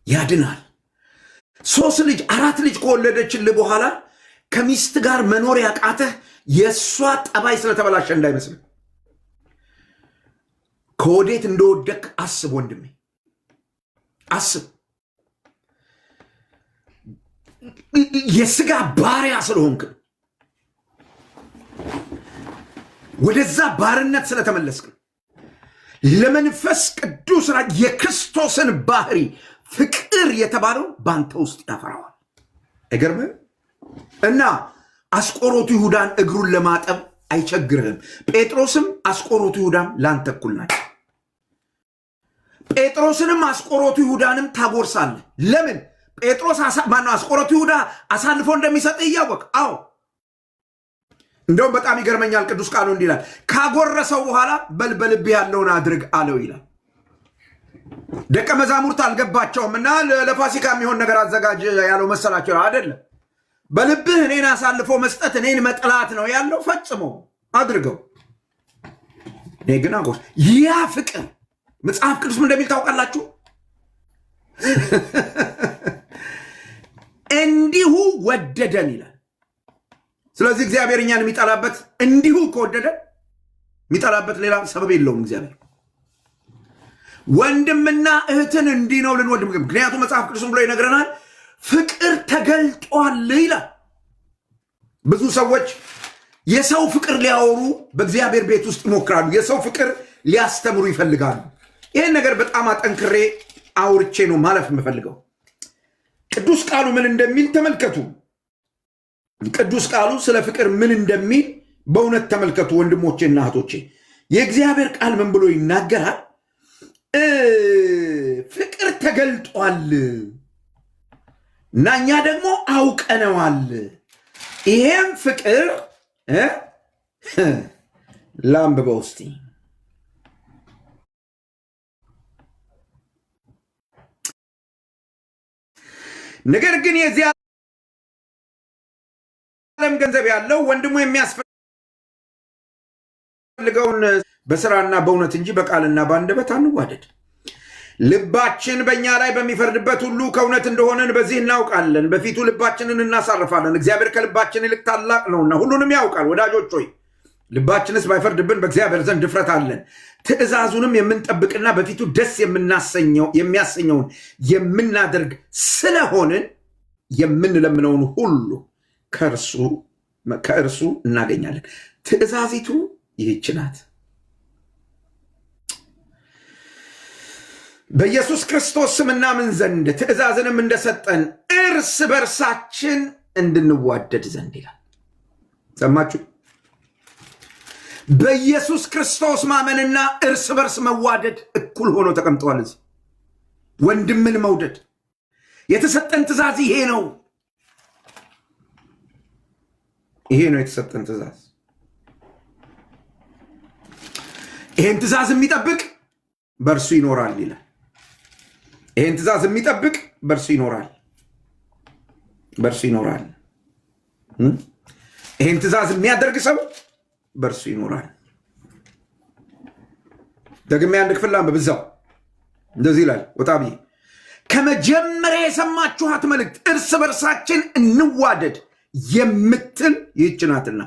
ያድናል። 3 ልጅ 4 ልጅ ከወለደችልህ በኋላ ከሚስት ጋር መኖር ያቃተህ የእሷ ጠባይ ስለተበላሸ እንዳይመስል። ከወዴት እንደወደቅ አስብ ወንድሜ፣ አስብ። የስጋ ባሪያ ስለሆንክ፣ ወደዛ ባርነት ስለተመለስክ፣ ለመንፈስ ቅዱስ የክርስቶስን ባህሪ ፍቅር የተባለው በአንተ ውስጥ ያፈራዋል። አይገርምህም? እና አስቆሮቱ ይሁዳን እግሩን ለማጠብ አይቸግርህም። ጴጥሮስም አስቆሮቱ ይሁዳም ላንተ እኩል ናቸው። ጴጥሮስንም አስቆሮቱ ይሁዳንም ታጎርሳለህ። ለምን? ጴጥሮስ ማነው አስቆሮቱ ይሁዳ አሳልፎ እንደሚሰጥ እያወቅ አዎ እንደውም በጣም ይገርመኛል ቅዱስ ቃሉ እንዲላል ካጎረሰው በኋላ በልብህ ያለውን አድርግ አለው ይላል። ደቀ መዛሙርት አልገባቸውምና ለፋሲካ የሚሆን ነገር አዘጋጅ ያለው መሰላቸው አይደለም። በልብህ እኔን አሳልፎ መስጠት እኔን መጥላት ነው ያለው። ፈጽሞ አድርገው። እኔ ግን አጎስ ያ ፍቅር መጽሐፍ ቅዱስ እንደሚል ታውቃላችሁ። እንዲሁ ወደደን ይላል። ስለዚህ እግዚአብሔር እኛን የሚጠላበት እንዲሁ ከወደደ የሚጠላበት ሌላ ሰበብ የለውም። እግዚአብሔር ወንድምና እህትን እንዲህ ነው ልንወድ። ምክንያቱም መጽሐፍ ቅዱስም ብሎ ይነግረናል ፍቅር ተገልጧል ይላል። ብዙ ሰዎች የሰው ፍቅር ሊያወሩ በእግዚአብሔር ቤት ውስጥ ይሞክራሉ። የሰው ፍቅር ሊያስተምሩ ይፈልጋሉ። ይህን ነገር በጣም አጠንክሬ አውርቼ ነው ማለፍ የምፈልገው። ቅዱስ ቃሉ ምን እንደሚል ተመልከቱ። ቅዱስ ቃሉ ስለ ፍቅር ምን እንደሚል በእውነት ተመልከቱ ወንድሞቼና እህቶቼ። የእግዚአብሔር ቃል ምን ብሎ ይናገራል? ፍቅር ተገልጧል እና እኛ ደግሞ አውቀነዋል። ይሄም ፍቅር ላንብበው እስቲ። ነገር ግን የዚህ ዓለም ገንዘብ ያለው ወንድሙ የሚያስፈልገውን በስራና በእውነት እንጂ በቃልና በአንደበት አንዋደድ። ልባችን በእኛ ላይ በሚፈርድበት ሁሉ ከእውነት እንደሆነን በዚህ እናውቃለን። በፊቱ ልባችንን እናሳርፋለን። እግዚአብሔር ከልባችን ይልቅ ታላቅ ነውና ሁሉንም ያውቃል። ወዳጆች ሆይ ልባችንስ ባይፈርድብን በእግዚአብሔር ዘንድ ድፍረት አለን። ትእዛዙንም የምንጠብቅና በፊቱ ደስ የሚያሰኘውን የምናደርግ ስለሆንን የምንለምነውን ሁሉ ከእርሱ እናገኛለን። ትእዛዚቱ ይህች ናት። በኢየሱስ ክርስቶስ ስም እናምን ዘንድ ትእዛዝንም እንደሰጠን እርስ በርሳችን እንድንዋደድ ዘንድ ይላል። ሰማችሁ? በኢየሱስ ክርስቶስ ማመንና እርስ በርስ መዋደድ እኩል ሆኖ ተቀምጠዋል። እዚህ ወንድምን መውደድ የተሰጠን ትእዛዝ ይሄ ነው። ይሄ ነው የተሰጠን ትእዛዝ። ይሄን ትእዛዝ የሚጠብቅ በእርሱ ይኖራል ይላል። ይሄን ትእዛዝ የሚጠብቅ በእርሱ ይኖራል፣ በእርሱ ይኖራል። ይሄን ትእዛዝ የሚያደርግ ሰው በእርሱ ይኖራል። ደግሜ አንድ ክፍል በብዛው እንደዚህ ይላል። ወጣ ብዬ ከመጀመሪያ የሰማችኋት መልእክት እርስ በርሳችን እንዋደድ የምትል ይህች ናትና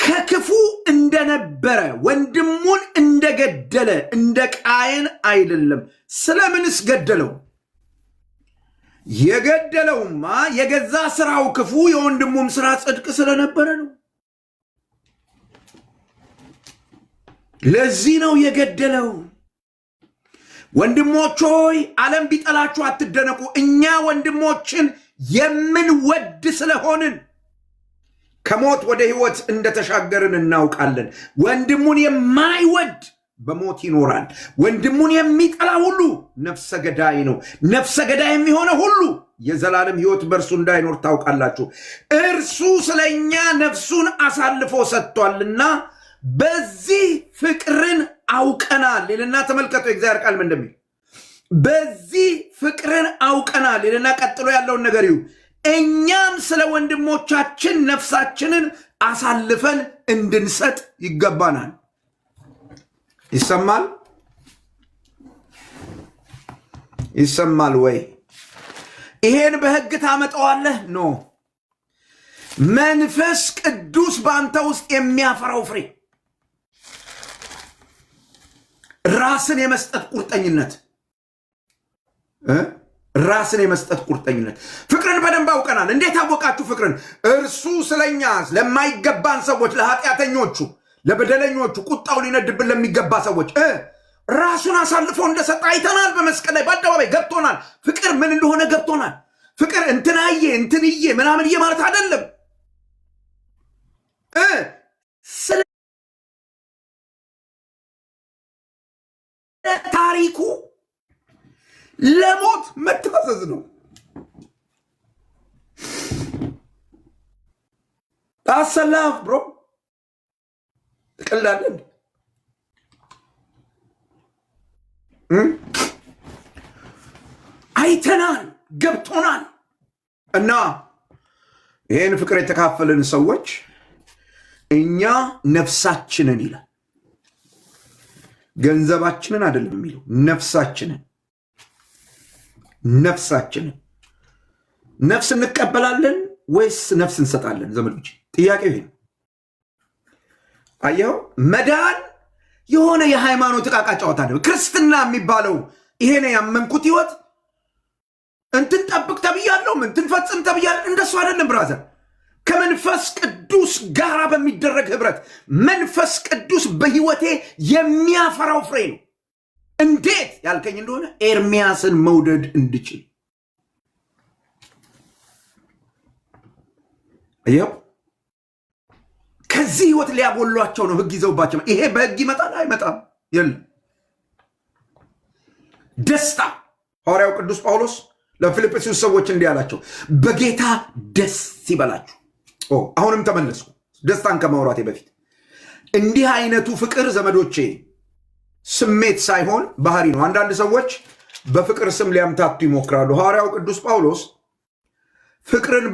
ከክፉ እንደነበረ ወንድሙን እንደገደለ እንደ ቃየን አይደለም። ስለምንስ ገደለው? የገደለውማ የገዛ ስራው ክፉ የወንድሙም ስራ ጽድቅ ስለነበረ ነው። ለዚህ ነው የገደለው። ወንድሞች ሆይ ዓለም ቢጠላችሁ አትደነቁ። እኛ ወንድሞችን የምንወድ ስለሆንን ከሞት ወደ ሕይወት እንደተሻገርን እናውቃለን። ወንድሙን የማይወድ በሞት ይኖራል። ወንድሙን የሚጠላ ሁሉ ነፍሰ ገዳይ ነው። ነፍሰ ገዳይ የሚሆነ ሁሉ የዘላለም ሕይወት በእርሱ እንዳይኖር ታውቃላችሁ። እርሱ ስለኛ ነፍሱን አሳልፎ ሰጥቷልና በዚህ ፍቅርን አውቀናል ይልና ተመልከቱ የእግዚአብሔር ቃል ምን እንደሚል። በዚህ ፍቅርን አውቀናል ይልና ቀጥሎ ያለውን ነገር ይሁ እኛም ስለ ወንድሞቻችን ነፍሳችንን አሳልፈን እንድንሰጥ ይገባናል። ይሰማል? ይሰማል ወይ? ይሄን በሕግ ታመጣዋለህ? ኖ። መንፈስ ቅዱስ በአንተ ውስጥ የሚያፈራው ፍሬ ራስን የመስጠት ቁርጠኝነት፣ ራስን የመስጠት ቁርጠኝነት። ፍቅርን በደንብ አውቀናል። እንዴት አወቃችሁ ፍቅርን? እርሱ ስለኛ ለማይገባን ሰዎች፣ ለኃጢአተኞቹ፣ ለበደለኞቹ፣ ቁጣው ሊነድብን ለሚገባ ሰዎች ራሱን አሳልፎ እንደሰጠ አይተናል። በመስቀል ላይ በአደባባይ ገብቶናል። ፍቅር ምን እንደሆነ ገብቶናል። ፍቅር እንትናዬ እንትንዬ ምናምንዬ ማለት አይደለም። ስለ ታሪኩ ለሞት መታዘዝ ነው። አሰላፍ ብሮ ትቀልዳለህ። አይተናል፣ ገብቶናል። እና ይህን ፍቅር የተካፈልን ሰዎች እኛ ነፍሳችንን ይላል፣ ገንዘባችንን አይደለም የሚለው፣ ነፍሳችንን ነፍስ እንቀበላለን ወይስ ነፍስ እንሰጣለን? ዘመዶች ጥያቄው ይሄ ነው። አየው፣ መዳን የሆነ የሃይማኖት ዕቃቃ ጨዋታ አይደለም። ክርስትና የሚባለው ይሄ ነው ያመንኩት ህይወት እንትን ጠብቅ ተብያለሁ፣ እንትን ፈጽም ተብያለሁ። እንደሱ አይደለም ብራዘር። ከመንፈስ ቅዱስ ጋር በሚደረግ ህብረት መንፈስ ቅዱስ በህይወቴ የሚያፈራው ፍሬ ነው። እንዴት ያልከኝ እንደሆነ ኤርሚያስን መውደድ እንድችል አየው። ከዚህ ህይወት ሊያጎሏቸው ነው ህግ ይዘውባቸው። ይሄ በህግ ይመጣል አይመጣም? የለም። ደስታ ሐዋርያው ቅዱስ ጳውሎስ ለፊልጵስዩስ ሰዎች እንዲህ አላቸው፣ በጌታ ደስ ይበላችሁ። አሁንም ተመለስኩ ደስታን ከማውራቴ በፊት። እንዲህ አይነቱ ፍቅር ዘመዶቼ ስሜት ሳይሆን ባህሪ ነው። አንዳንድ ሰዎች በፍቅር ስም ሊያምታቱ ይሞክራሉ። ሐዋርያው ቅዱስ ጳውሎስ ፍቅርን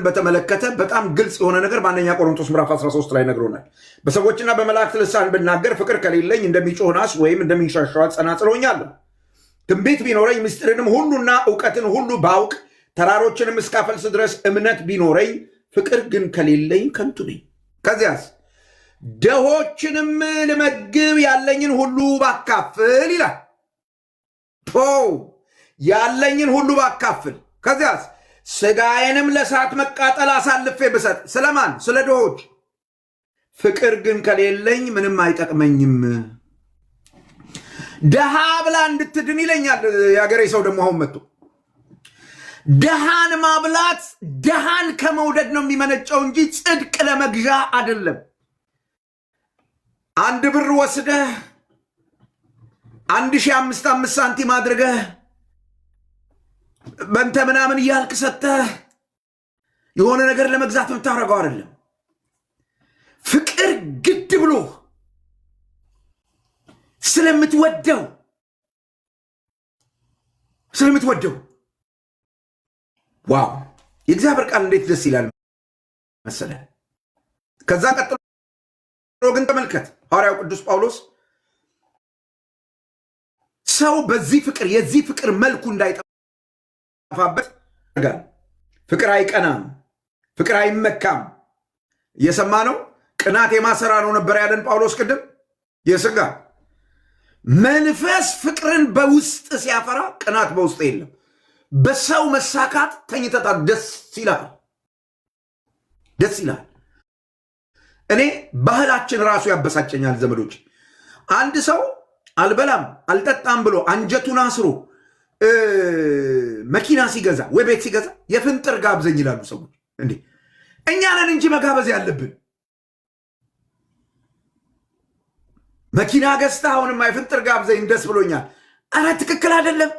በተመለከተ በጣም ግልጽ የሆነ ነገር በአንደኛ ቆሮንቶስ ምዕራፍ 13 ላይ ነግሮናል። በሰዎችና በመላእክት ልሳን ብናገር ፍቅር ከሌለኝ እንደሚጮህ ናስ ወይም እንደሚንሻሻው ጸናጽል ሆኛለሁ። ትንቢት ቢኖረኝ ምስጢርንም ሁሉና እውቀትን ሁሉ ባውቅ ተራሮችንም እስካፈልስ ድረስ እምነት ቢኖረኝ ፍቅር ግን ከሌለኝ ከንቱ ነኝ። ከዚያስ ደሆችንም ልመግብ ያለኝን ሁሉ ባካፍል ይላል። ያለኝን ሁሉ ባካፍል። ከዚያስ ስጋዬንም ለእሳት መቃጠል አሳልፌ ብሰጥ። ስለማን? ስለ ድሆች። ፍቅር ግን ከሌለኝ ምንም አይጠቅመኝም። ደሃ ብላ እንድትድን ይለኛል የአገሬ ሰው። ደግሞ አሁን መጥቶ ደሃን ማብላት ደሃን ከመውደድ ነው የሚመነጨው እንጂ ጽድቅ ለመግዣ አይደለም። 1 ብር ወስደህ 1505 ሳንቲም አድርገህ በንተ ምናምን እያልክ ሰጥተህ የሆነ ነገር ለመግዛት የምታደርገው አይደለም። ፍቅር ግድ ብሎ ስለምትወደው ዋው! የእግዚአብሔር ቃል እንዴት ደስ ይላል መሰለ። ከዛ ቀጥሎ ግን ተመልከት፣ ሐዋርያው ቅዱስ ጳውሎስ ሰው በዚህ ፍቅር የዚህ ፍቅር መልኩ እንዳይጠፋበት ጋር ፍቅር አይቀናም፣ ፍቅር አይመካም። እየሰማ ነው። ቅናት የማሰራ ነው ነበር ያለን ጳውሎስ ቅድም። የስጋ መንፈስ ፍቅርን በውስጥ ሲያፈራ ቅናት በውስጥ የለም። በሰው መሳካት ተኝተታ ደስ ይላል። እኔ ባህላችን ራሱ ያበሳጨኛል ዘመዶች። አንድ ሰው አልበላም አልጠጣም ብሎ አንጀቱን አስሮ መኪና ሲገዛ ወይ ቤት ሲገዛ የፍንጥር ጋብዘኝ ይላሉ ሰዎች። እንዴ እኛ ነን እንጂ መጋበዝ ያለብን። መኪና ገዝታ አሁንም የፍንጥር ጋብዘኝ ደስ ብሎኛል። አረ ትክክል አይደለም።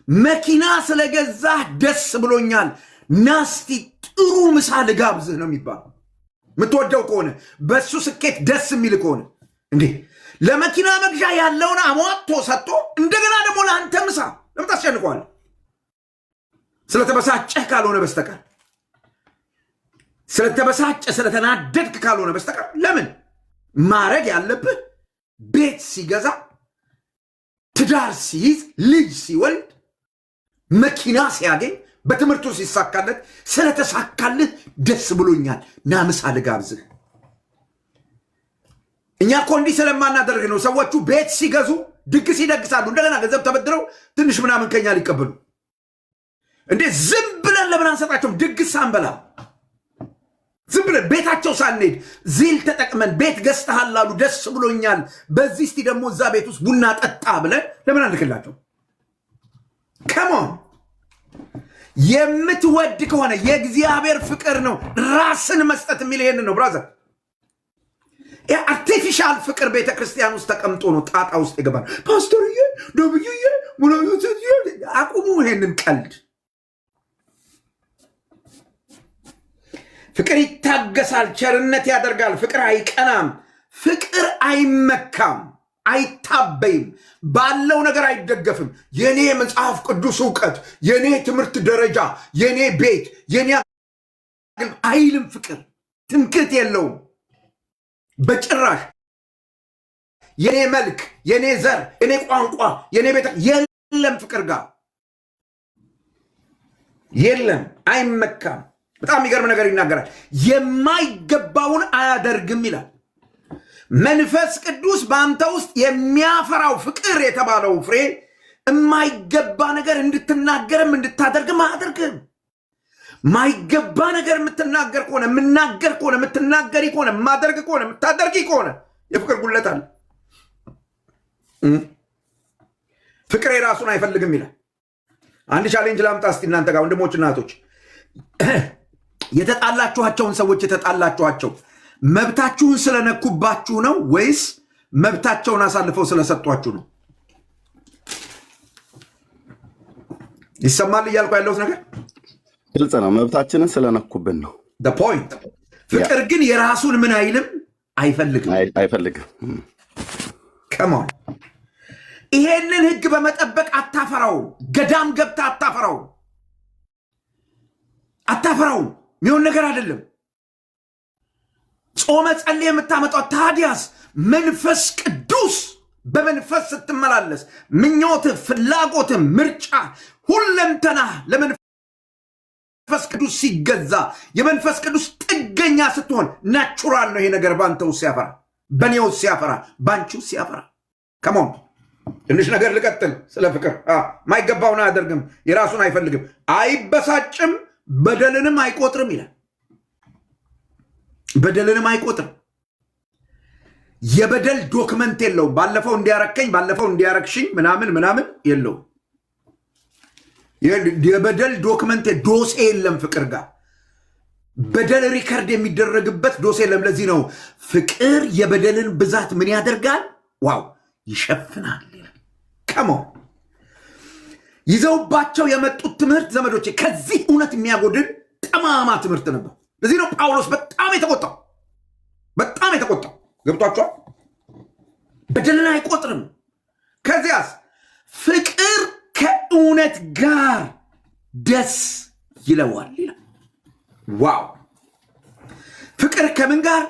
መኪና ስለገዛህ ደስ ብሎኛል፣ ናስቲ ጥሩ ምሳ ልጋብዝህ ነው የሚባለው። የምትወደው ከሆነ በሱ ስኬት ደስ የሚል ከሆነ እንዴ ለመኪና መግዣ ያለውን አሟጦ ሰጥቶ እንደገና ደግሞ ለአንተ ምሳ ለምን ታስጨንቀዋለህ? ስለተበሳጨህ ካልሆነ በስተቀር ስለተናደድክ ካልሆነ በስተቀር ለምን ማረግ ያለብህ ቤት ሲገዛ፣ ትዳር ሲይዝ፣ ልጅ ሲወልድ፣ መኪና ሲያገኝ፣ በትምህርቱ ሲሳካለት ስለተሳካልህ ደስ ብሎኛል ና ምሳ ልጋብዝህ። እኛ እኮ እንዲህ ስለማናደርግ ነው ሰዎቹ ቤት ሲገዙ ድግስ ይደግሳሉ፣ እንደገና ገንዘብ ተበድረው ትንሽ ምናምን ከኛ ሊቀበሉ። እንዴ ዝም ብለን ለምን አንሰጣቸውም? ድግስ ሳንበላ ዝም ብለን ቤታቸው ሳንሄድ ዚል ተጠቅመን ቤት ገዝተሃል አሉ ደስ ብሎኛል፣ በዚህ እስቲ ደግሞ እዛ ቤት ውስጥ ቡና ጠጣ ብለን ለምን አንልክላቸው? ከሞን የምትወድ ከሆነ የእግዚአብሔር ፍቅር ነው ራስን መስጠት የሚል ይሄንን ነው ብራዘር። አርቲፊሻል ፍቅር ቤተ ክርስቲያን ውስጥ ተቀምጦ ነው ጣጣ ውስጥ ይገባል። ፓስተርዬ ነብዩዬ ሙላዩት አቁሙ ይሄንን ቀልድ። ፍቅር ይታገሳል፣ ቸርነት ያደርጋል፣ ፍቅር አይቀናም፣ ፍቅር አይመካም፣ አይታበይም፣ ባለው ነገር አይደገፍም። የኔ መጽሐፍ ቅዱስ ዕውቀት፣ የኔ ትምህርት ደረጃ፣ የኔ ቤት፣ የኔ አይልም። ፍቅር ትምክህት የለውም በጭራሽ። የኔ መልክ፣ የኔ ዘር፣ የኔ ቋንቋ፣ የኔ ቤተ የለም። ፍቅር ጋር የለም፣ አይመካም። በጣም የሚገርም ነገር ይናገራል። የማይገባውን አያደርግም ይላል። መንፈስ ቅዱስ በአንተ ውስጥ የሚያፈራው ፍቅር የተባለው ፍሬ የማይገባ ነገር እንድትናገርም እንድታደርግም አያደርግም። ማይገባ ነገር የምትናገር ከሆነ የምናገር ከሆነ የምትናገሪ ከሆነ የማደርግ ከሆነ የምታደርጊ ከሆነ የፍቅር ጉድለት አለ። ፍቅር የራሱን አይፈልግም ይላል። አንድ ቻሌንጅ ላምጣ እስቲ እናንተ ጋር ወንድሞች እናቶች። የተጣላችኋቸውን ሰዎች የተጣላችኋቸው መብታችሁን ስለነኩባችሁ ነው ወይስ መብታቸውን አሳልፈው ስለሰጧችሁ ነው? ይሰማል እያልኩ ያለሁት ነገር
ግልጽ ነው። መብታችንን ስለነኩብን ነው።
ፖይንት። ፍቅር ግን የራሱን ምን አይልም፣ አይፈልግም። ከማን ይሄንን ህግ በመጠበቅ አታፈራው። ገዳም ገብታ አታፈራው። ሚሆን ነገር አይደለም። ጾመ ጸልይ የምታመጣው ታዲያስ መንፈስ ቅዱስ በመንፈስ ስትመላለስ ምኞትህ፣ ፍላጎትህ፣ ምርጫ ሁለንተና ለመንፈስ ቅዱስ ሲገዛ የመንፈስ ቅዱስ ጥገኛ ስትሆን ናቹራል ነው ይሄ ነገር ባንተ ውስጥ ሲያፈራ፣ በእኔ ውስጥ ሲያፈራ፣ ባንቺ ውስጥ ሲያፈራ። ከሞን ትንሽ ነገር ልቀጥል። ስለ ፍቅር ማይገባውን አያደርግም፣ የራሱን አይፈልግም፣ አይበሳጭም፣ በደልንም አይቆጥርም ይላል። በደልንም አይቆጥርም። የበደል ዶክመንት የለውም። ባለፈው እንዲያረከኝ ባለፈው እንዲያረክሽኝ ምናምን የለውም። የበደል ዶክመንት ዶሴ የለም። ፍቅር ጋር በደል ሪከርድ የሚደረግበት ዶሴ የለም። ለዚህ ነው ፍቅር የበደልን ብዛት ምን ያደርጋል? ዋው ይሸፍናል። ከሞ ይዘውባቸው የመጡት ትምህርት ዘመዶቼ ከዚህ እውነት የሚያጎድል ጠማማ ትምህርት ነበር። ለዚህ ነው ጳውሎስ በጣም የተቆጣው። ገብቷቸዋል። በደልን አይቆጥርም። ከዚያስ ፍቅር ከእውነት ጋር ደስ ይለዋል ይላል። ዋው! ፍቅር ከምን ጋር?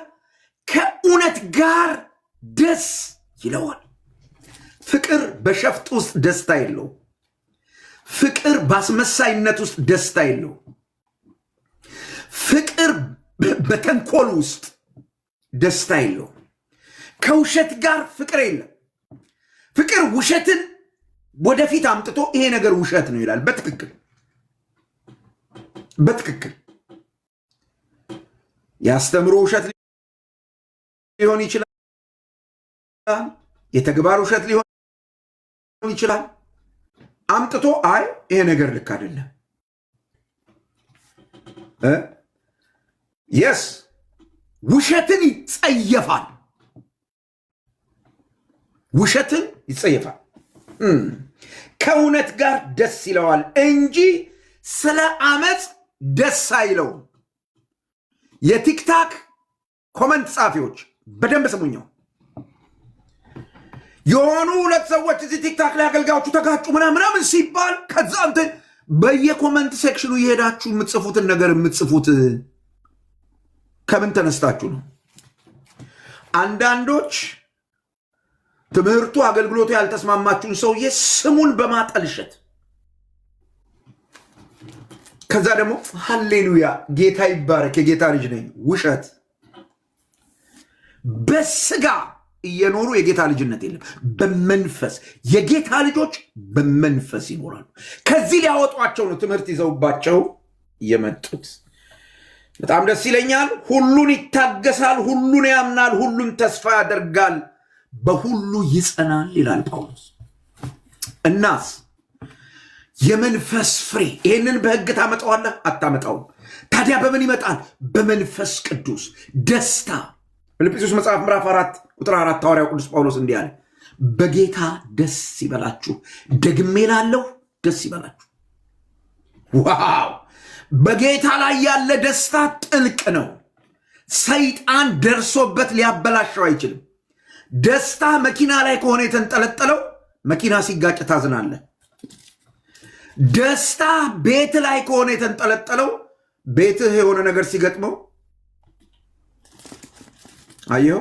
ከእውነት ጋር ደስ ይለዋል። ፍቅር በሸፍጥ ውስጥ ደስታ የለው። ፍቅር በአስመሳይነት ውስጥ ደስታ የለው። ፍቅር በተንኮል ውስጥ ደስታ የለው። ከውሸት ጋር ፍቅር የለም። ፍቅር ውሸትን ወደፊት አምጥቶ ይሄ ነገር ውሸት ነው ይላል። በትክክል ያስተምሮ ውሸት ሊሆን ይችላል። የተግባር ውሸት ሊሆን ይችላል። አምጥቶ አይ ይሄ ነገር ልክ አይደለም የስ ውሸትን ይጸየፋል። ከእውነት ጋር ደስ ይለዋል እንጂ ስለ አመፅ ደስ አይለውም። የቲክታክ ኮመንት ጻፊዎች በደንብ ስሙኛው። የሆኑ ሁለት ሰዎች እዚህ ቲክታክ ላይ አገልጋዮቹ ተጋጩ ምናምን ሲባል ከዛ አንተ በየኮመንት ሴክሽኑ የሄዳችሁ የምትጽፉትን ነገር የምትጽፉት ከምን ተነስታችሁ ነው? አንዳንዶች ትምህርቱ አገልግሎቱ ያልተስማማችሁን ሰውዬ ስሙን በማጠልሸት ከዛ ደግሞ ሃሌሉያ ጌታ ይባረክ የጌታ ልጅ ነኝ። ውሸት። በስጋ እየኖሩ የጌታ ልጅነት የለም። በመንፈስ የጌታ ልጆች በመንፈስ ይኖራሉ። ከዚህ ሊያወጧቸው ነው ትምህርት ይዘውባቸው የመጡት። በጣም ደስ ይለኛል። ሁሉን ይታገሳል፣ ሁሉን ያምናል፣ ሁሉን ተስፋ ያደርጋል፣ በሁሉ ይጸናል ይላል ጳውሎስ። እናስ የመንፈስ ፍሬ ይህንን በሕግ ታመጣዋለህ? አታመጣውም። ታዲያ በምን ይመጣል? በመንፈስ ቅዱስ ደስታ። ፊልጵስዩስ መጽሐፍ ምዕራፍ 4 ቁጥር 4 ሐዋርያው ቅዱስ ጳውሎስ እንዲህ አለ፣ በጌታ ደስ ይበላችሁ፣ ደግሜ እላለሁ ደስ ይበላችሁ። ዋው! በጌታ ላይ ያለ ደስታ ጥልቅ ነው። ሰይጣን ደርሶበት ሊያበላሸው አይችልም። ደስታ መኪና ላይ ከሆነ የተንጠለጠለው መኪና ሲጋጭ ታዝናለህ። ደስታ ቤት ላይ ከሆነ የተንጠለጠለው ቤትህ የሆነ ነገር ሲገጥመው አየው።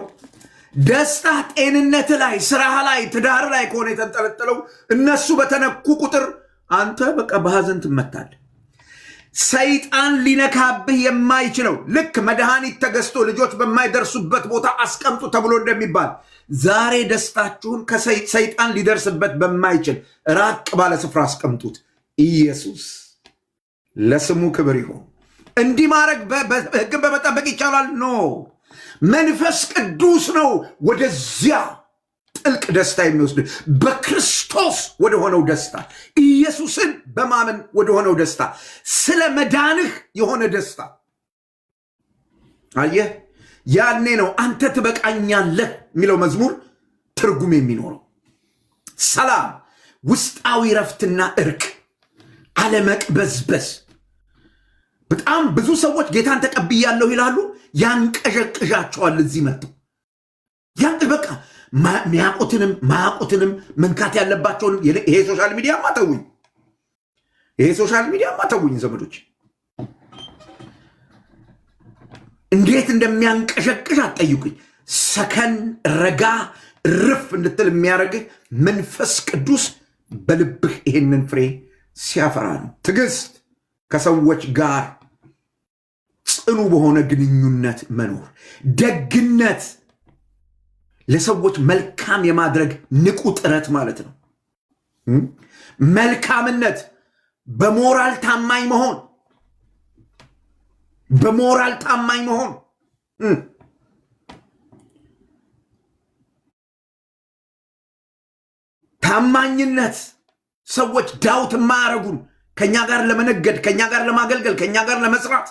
ደስታ ጤንነት ላይ፣ ስራህ ላይ፣ ትዳር ላይ ከሆነ የተንጠለጠለው እነሱ በተነኩ ቁጥር አንተ በቃ በሐዘን ትመታለህ። ሰይጣን ሊነካብህ የማይችለው ልክ መድኃኒት ተገዝቶ ልጆች በማይደርሱበት ቦታ አስቀምጡ ተብሎ እንደሚባል ዛሬ ደስታችሁን ከሰይጣን ሊደርስበት በማይችል ራቅ ባለ ስፍራ አስቀምጡት። ኢየሱስ ለስሙ ክብር ይሁን። እንዲህ ማድረግ ሕግን በመጠበቅ ይቻላል? ኖ፣ መንፈስ ቅዱስ ነው ወደዚያ ጥልቅ ደስታ የሚወስድ በክርስቶስ ወደ ሆነው ደስታ፣ ኢየሱስን በማመን ወደ ሆነው ደስታ፣ ስለ መዳንህ የሆነ ደስታ። አየህ፣ ያኔ ነው አንተ ትበቃኛለህ የሚለው መዝሙር ትርጉም የሚኖረው። ሰላም፣ ውስጣዊ ረፍትና እርቅ፣ አለመቅበዝበዝ። በጣም ብዙ ሰዎች ጌታን ተቀብያለሁ ይላሉ፣ ያንቀዠቅዣቸዋል። እዚህ መጥተው በቃ ሚያቁትንም ማያቁትንም መንካት ያለባቸውንም። ይሄ ሶሻል ሚዲያ ማተውኝ ዘመዶች፣ እንዴት እንደሚያንቀዠቅዥ አትጠይቁኝ። ሰከን ረጋ ርፍ እንድትል የሚያደርግህ መንፈስ ቅዱስ በልብህ ይሄንን ፍሬ ሲያፈራ ነው። ትዕግስት፣ ከሰዎች ጋር ጽኑ በሆነ ግንኙነት መኖር፣ ደግነት፣ ለሰዎች መልካም የማድረግ ንቁ ጥረት ማለት ነው። መልካምነት፣ በሞራል ታማኝ መሆን፣ ታማኝነት፣ ሰዎች ዳውት የማያረጉን ከኛ ጋር ለመነገድ፣ ከኛ ጋር ለማገልገል፣ ከኛ ጋር ለመስራት፣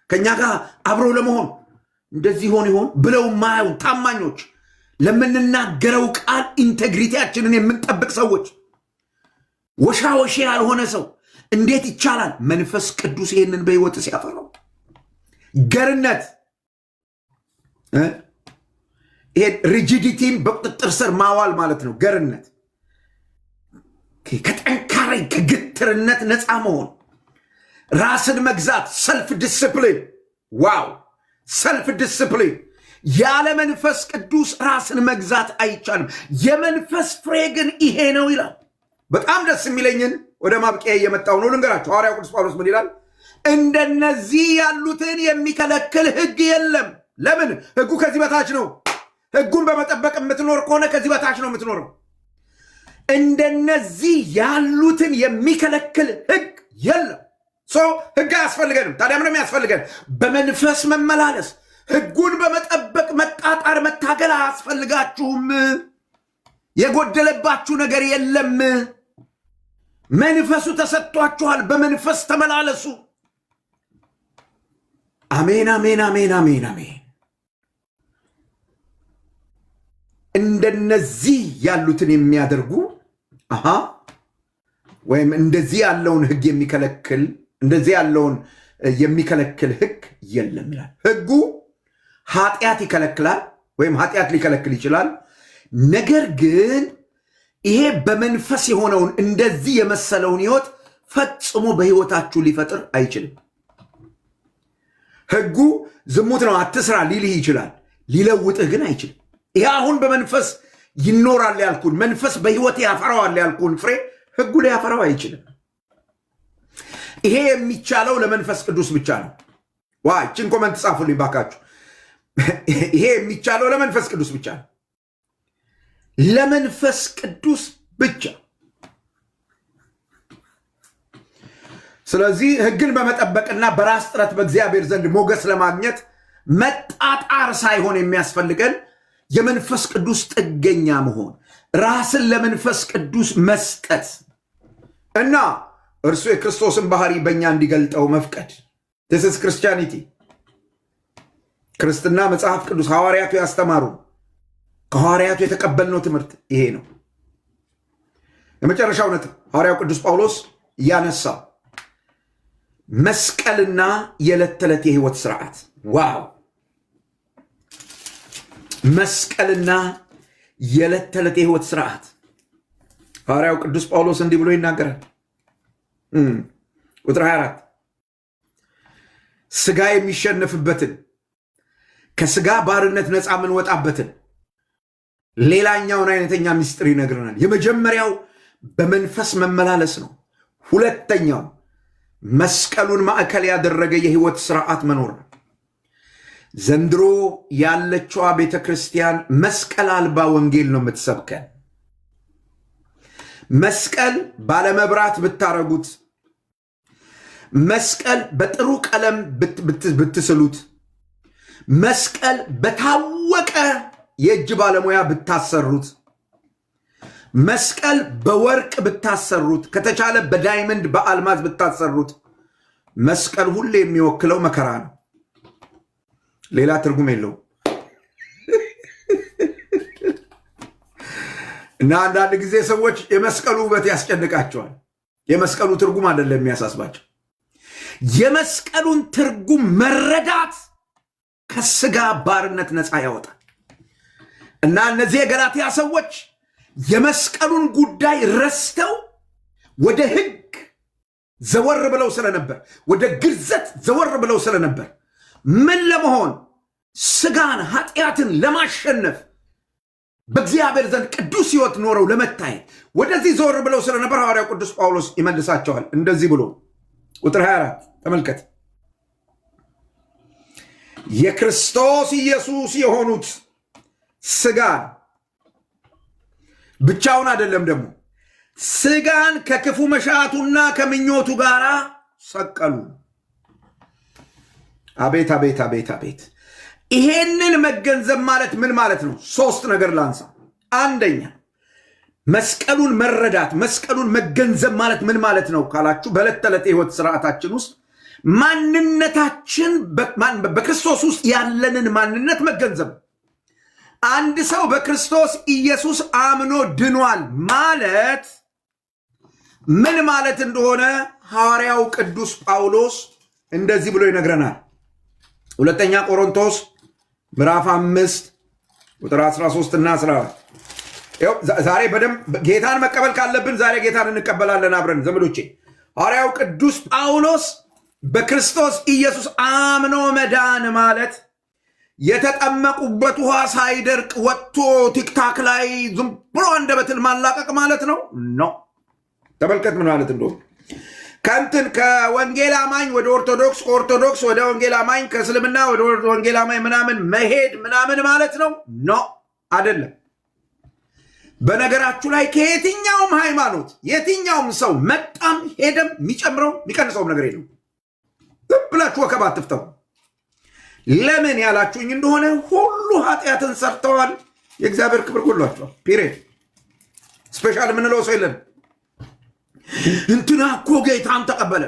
ከኛ ጋር አብሮ ለመሆን እንደዚህ ይሆን ብለው ማያዩን ታማኞች፣ ለምንናገረው ቃል ኢንቴግሪቲያችንን የምንጠብቅ ሰዎች፣ ወሻወሼ ያልሆነ ሰው እንዴት ይቻላል? መንፈስ ቅዱስ ይህንን በሕይወት ሲያፈራው። ገርነት፣ ይሄ ሪጂዲቲን በቁጥጥር ስር ማዋል ማለት ነው። ገርነት፣ ከጠንካራ ከግትርነት ነፃ መሆን፣ ራስን መግዛት፣ ሰልፍ ዲስፕሊን። ዋው! ሰልፍ ዲስፕሊን። ያለ መንፈስ ቅዱስ ራስን መግዛት አይቻልም። የመንፈስ ፍሬ ግን ይሄ ነው ይላል። በጣም ደስ የሚለኝን ወደ ማብቂያ እየመጣው ነው ልንገራቸው። ሐዋርያው ቅዱስ ጳውሎስ ምን ይላል? እንደነዚህ ያሉትን የሚከለክል ሕግ የለም። ለምን? ሕጉ ከዚህ በታች ነው። ሕጉን በመጠበቅ የምትኖር ከሆነ ከዚህ በታች ነው የምትኖረው። እንደነዚህ ያሉትን የሚከለክል ሕግ የለም። ሕግ አያስፈልገንም። ታዲያ ምንም ያስፈልገን? በመንፈስ መመላለስ፣ ሕጉን በመጠበቅ መጣጣር፣ መታገል አያስፈልጋችሁም። የጎደለባችሁ ነገር የለም። መንፈሱ ተሰጥቷችኋል። በመንፈስ ተመላለሱ። አሜን፣ አሜን፣ አሜን፣ አሜን፣ አሜን። እንደነዚህ ያሉትን የሚያደርጉ ወይም እንደዚህ ያለውን ሕግ የሚከለክል እንደዚህ ያለውን የሚከለክል ሕግ የለም ይላል። ሕጉ ኃጢአት ይከለክላል ወይም ኃጢአት ሊከለክል ይችላል። ነገር ግን ይሄ በመንፈስ የሆነውን እንደዚህ የመሰለውን ሕይወት ፈጽሞ በሕይወታችሁ ሊፈጥር አይችልም። ሕጉ ዝሙት ነው አትስራ ሊልህ ይችላል፣ ሊለውጥህ ግን አይችልም። ይሄ አሁን በመንፈስ ይኖራል ያልኩን መንፈስ በሕይወት ያፈራዋል ያልኩን ፍሬ ሕጉ ሊያፈራው አይችልም። ይሄ የሚቻለው ለመንፈስ ቅዱስ ብቻ ነው። ይህችን ኮመንት ጻፉልኝ ባካችሁ። ይሄ የሚቻለው ለመንፈስ ቅዱስ ብቻ ነው። ለመንፈስ ቅዱስ ብቻ። ስለዚህ ሕግን በመጠበቅና በራስ ጥረት በእግዚአብሔር ዘንድ ሞገስ ለማግኘት መጣጣር ሳይሆን የሚያስፈልገን የመንፈስ ቅዱስ ጥገኛ መሆን፣ ራስን ለመንፈስ ቅዱስ መስጠት እና እርሱ የክርስቶስን ባህሪ በእኛ እንዲገልጠው መፍቀድ። this is ክርስቲያኒቲ። ክርስትና መጽሐፍ ቅዱስ ሐዋርያቱ ያስተማሩ ከሐዋርያቱ የተቀበልነው ትምህርት ይሄ ነው። የመጨረሻው ነጥብ ሐዋርያው ቅዱስ ጳውሎስ ያነሳው መስቀልና የዕለት ተዕለት የህይወት ስርዓት። ዋው! መስቀልና የዕለት ተዕለት የህይወት ስርዓት። ሐዋርያው ቅዱስ ጳውሎስ እንዲህ ብሎ ይናገራል። ቁጥር 24 ስጋ የሚሸነፍበትን ከስጋ ባርነት ነፃ የምንወጣበትን ሌላኛውን አይነተኛ ምስጢር ይነግረናል። የመጀመሪያው በመንፈስ መመላለስ ነው። ሁለተኛው መስቀሉን ማዕከል ያደረገ የህይወት ስርዓት መኖር ነው። ዘንድሮ ያለችዋ ቤተ ክርስቲያን መስቀል አልባ ወንጌል ነው የምትሰብከን። መስቀል ባለመብራት ብታረጉት፣ መስቀል በጥሩ ቀለም ብትስሉት፣ መስቀል በታወቀ የእጅ ባለሙያ ብታሰሩት፣ መስቀል በወርቅ ብታሰሩት፣ ከተቻለ በዳይመንድ በአልማዝ ብታሰሩት፣ መስቀል ሁሌ የሚወክለው መከራ ነው። ሌላ ትርጉም የለው እና አንዳንድ ጊዜ ሰዎች የመስቀሉ ውበት ያስጨንቃቸዋል። የመስቀሉ ትርጉም አይደለም የሚያሳስባቸው። የመስቀሉን ትርጉም መረዳት ከስጋ ባርነት ነፃ ያወጣል። እና እነዚህ የገላትያ ሰዎች የመስቀሉን ጉዳይ ረስተው ወደ ህግ ዘወር ብለው ስለነበር፣ ወደ ግርዘት ዘወር ብለው ስለነበር ምን ለመሆን ስጋን ኃጢአትን ለማሸነፍ በእግዚአብሔር ዘንድ ቅዱስ ህይወት ኖረው ለመታየት ወደዚህ ዘወር ብለው ስለነበር ሐዋርያው ቅዱስ ጳውሎስ ይመልሳቸዋል እንደዚህ ብሎ ቁጥር 24 ተመልከት። የክርስቶስ ኢየሱስ የሆኑት ስጋን ብቻውን አይደለም፣ ደግሞ ስጋን ከክፉ መሻቱና ከምኞቱ ጋር ሰቀሉ። አቤት አቤት አቤት አቤት! ይሄንን መገንዘብ ማለት ምን ማለት ነው? ሶስት ነገር ላንሳ። አንደኛ መስቀሉን መረዳት፣ መስቀሉን መገንዘብ ማለት ምን ማለት ነው ካላችሁ፣ በዕለት ተዕለት የህይወት ስርዓታችን ውስጥ ማንነታችን በክርስቶስ ውስጥ ያለንን ማንነት መገንዘብ። አንድ ሰው በክርስቶስ ኢየሱስ አምኖ ድኗል ማለት ምን ማለት እንደሆነ ሐዋርያው ቅዱስ ጳውሎስ እንደዚህ ብሎ ይነግረናል። ሁለተኛ ቆሮንቶስ ምዕራፍ 5 ቁጥር 13 እና 14። ዛሬ በደንብ ጌታን መቀበል ካለብን ዛሬ ጌታን እንቀበላለን አብረን ዘመዶቼ። ሐዋርያው ቅዱስ ጳውሎስ በክርስቶስ ኢየሱስ አምኖ መዳን ማለት የተጠመቁበት ውሃ ሳይደርቅ ወጥቶ ቲክታክ ላይ ዝም ብሎ አንደበትን ማላቀቅ ማለት ነው። ተመልከት ምን ማለት እንደሆነ። ከወንጌል አማኝ ወደ ኦርቶዶክስ፣ ከኦርቶዶክስ ወደ ወንጌል አማኝ፣ ከእስልምና ወደ ወንጌል አማኝ ምናምን መሄድ ምናምን ማለት ነው። አይደለም። በነገራችሁ ላይ ከየትኛውም ሃይማኖት የትኛውም ሰው መጣም ሄደም የሚጨምረው የሚቀንሰውም ነገር የለም። ዝም ብላችሁ ወከባ አትፍጠሩ። ለምን ያላችሁኝ እንደሆነ ሁሉ ኃጢአትን ሰርተዋል፣ የእግዚአብሔር ክብር ጎድሏቸዋል። ፒሪየድ። ስፔሻል የምንለው ሰው የለን። እንትና እኮ ጌታን ተቀበለ።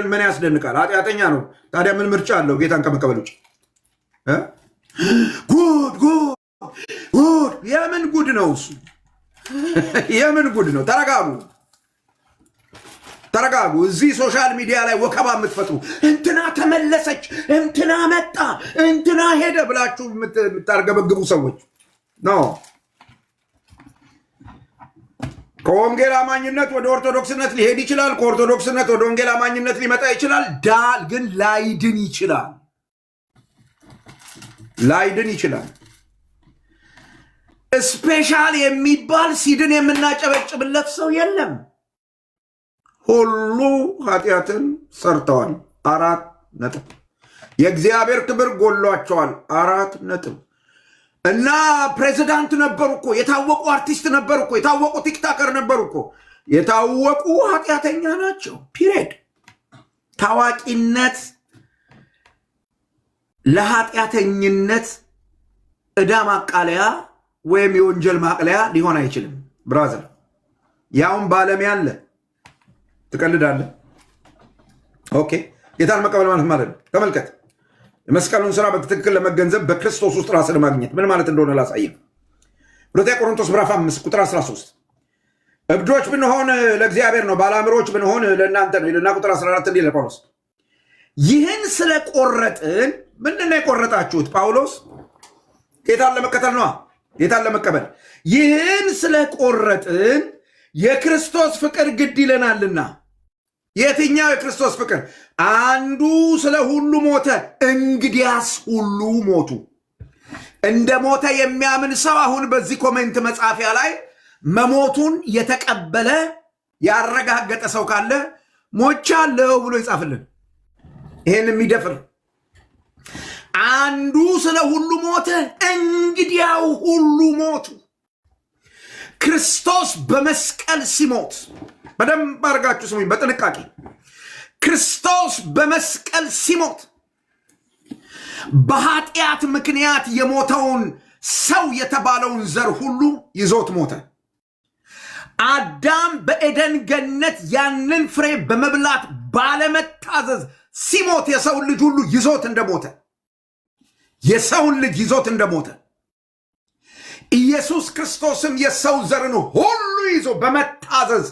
ምን ያስደንቃል? ኃጢአተኛ ነው። ታዲያ ምን ምርጫ አለው ጌታን ከመቀበል ውጭ? ጉድ ጉድ ጉድ! የምን ጉድ ነው እሱ? የምን ጉድ ነው? ተረጋጉ። እዚህ ሶሻል ሚዲያ ላይ ወከባ የምትፈጥሩ እንትና ተመለሰች፣ እንትና መጣ፣ እንትና ሄደ ብላችሁ የምታርገበግቡ ሰዎች ነው። ከወንጌል አማኝነት ወደ ኦርቶዶክስነት ሊሄድ ይችላል። ከኦርቶዶክስነት ወደ ወንጌል አማኝነት ሊመጣ ይችላል። ግን ላይድን ይችላል። ስፔሻል የሚባል ሲድን የምናጨበጭብለት ሰው የለም። ሁሉ ኃጢአትን ሰርተዋል። 4 ነጥብ። የእግዚአብሔር ክብር ጎሏቸዋል። 4 ነጥብ። እና ፕሬዚዳንት ነበሩ እኮ፣ የታወቁ አርቲስት ነበሩ እኮ፣ የታወቁ ቲክታከር ነበሩ እኮ፣ የታወቁ ኃጢአተኛ ናቸው። ፒሪየድ። ታዋቂነት ለኃጢአተኝነት ዕዳ ማቃለያ ወይም የወንጀል ማቅለያ ሊሆን አይችልም። ብራዘር፣ ያውም በዓለም ያለ ትቀልዳለህ። ኦኬ፣ ጌታን መቀበል ማለት ነው። ተመልከት፣ የመስቀሉን ስራ በትክክል ለመገንዘብ በክርስቶስ ውስጥ ራስን ማግኘት ምን ማለት እንደሆነ ላሳየህ። ሁለተኛ ቆሮንቶስ ምዕራፍ 5 ቁጥር 13 እብዶች ብንሆን ለእግዚአብሔር ነው፣ ባለአእምሮች ብንሆን ለእናንተ ነው ይልና ቁጥር 14 እንዲህ ለጳውሎስ ይህን ስለቆረጥን ምንድነው የቆረጣችሁት? ጳውሎስ ጌታን ለመከተል ነው፣ ጌታን ለመቀበል። ይህን ስለቆረጥን የክርስቶስ ፍቅር ግድ ይለናልና። የትኛው የክርስቶስ ፍቅር? አንዱ ስለ ሁሉ ሞተ፣ እንግዲያስ ሁሉ ሞቱ። እንደ ሞተ የሚያምን ሰው አሁን በዚህ ኮሜንት መጻፊያ ላይ መሞቱን የተቀበለ ያረጋገጠ ሰው ካለ ሞቻለሁ ብሎ ይጻፍልን። ይሄን የሚደፍር አንዱ ስለ ሁሉ ሞተ፣ እንግዲያው ሁሉ ሞቱ። ክርስቶስ በመስቀል ሲሞት፣ በደንብ አድርጋችሁ ስሙኝ በጥንቃቄ። ክርስቶስ በመስቀል ሲሞት በኃጢአት ምክንያት የሞተውን ሰው የተባለውን ዘር ሁሉ ይዞት ሞተ። አዳም በኤደን ገነት ያንን ፍሬ በመብላት ባለመታዘዝ ሲሞት የሰውን ልጅ ሁሉ ይዞት እንደሞተ፣ የሰውን ልጅ ይዞት እንደሞተ ኢየሱስ ክርስቶስም የሰው ዘርን ሁሉ ይዞ በመታዘዝ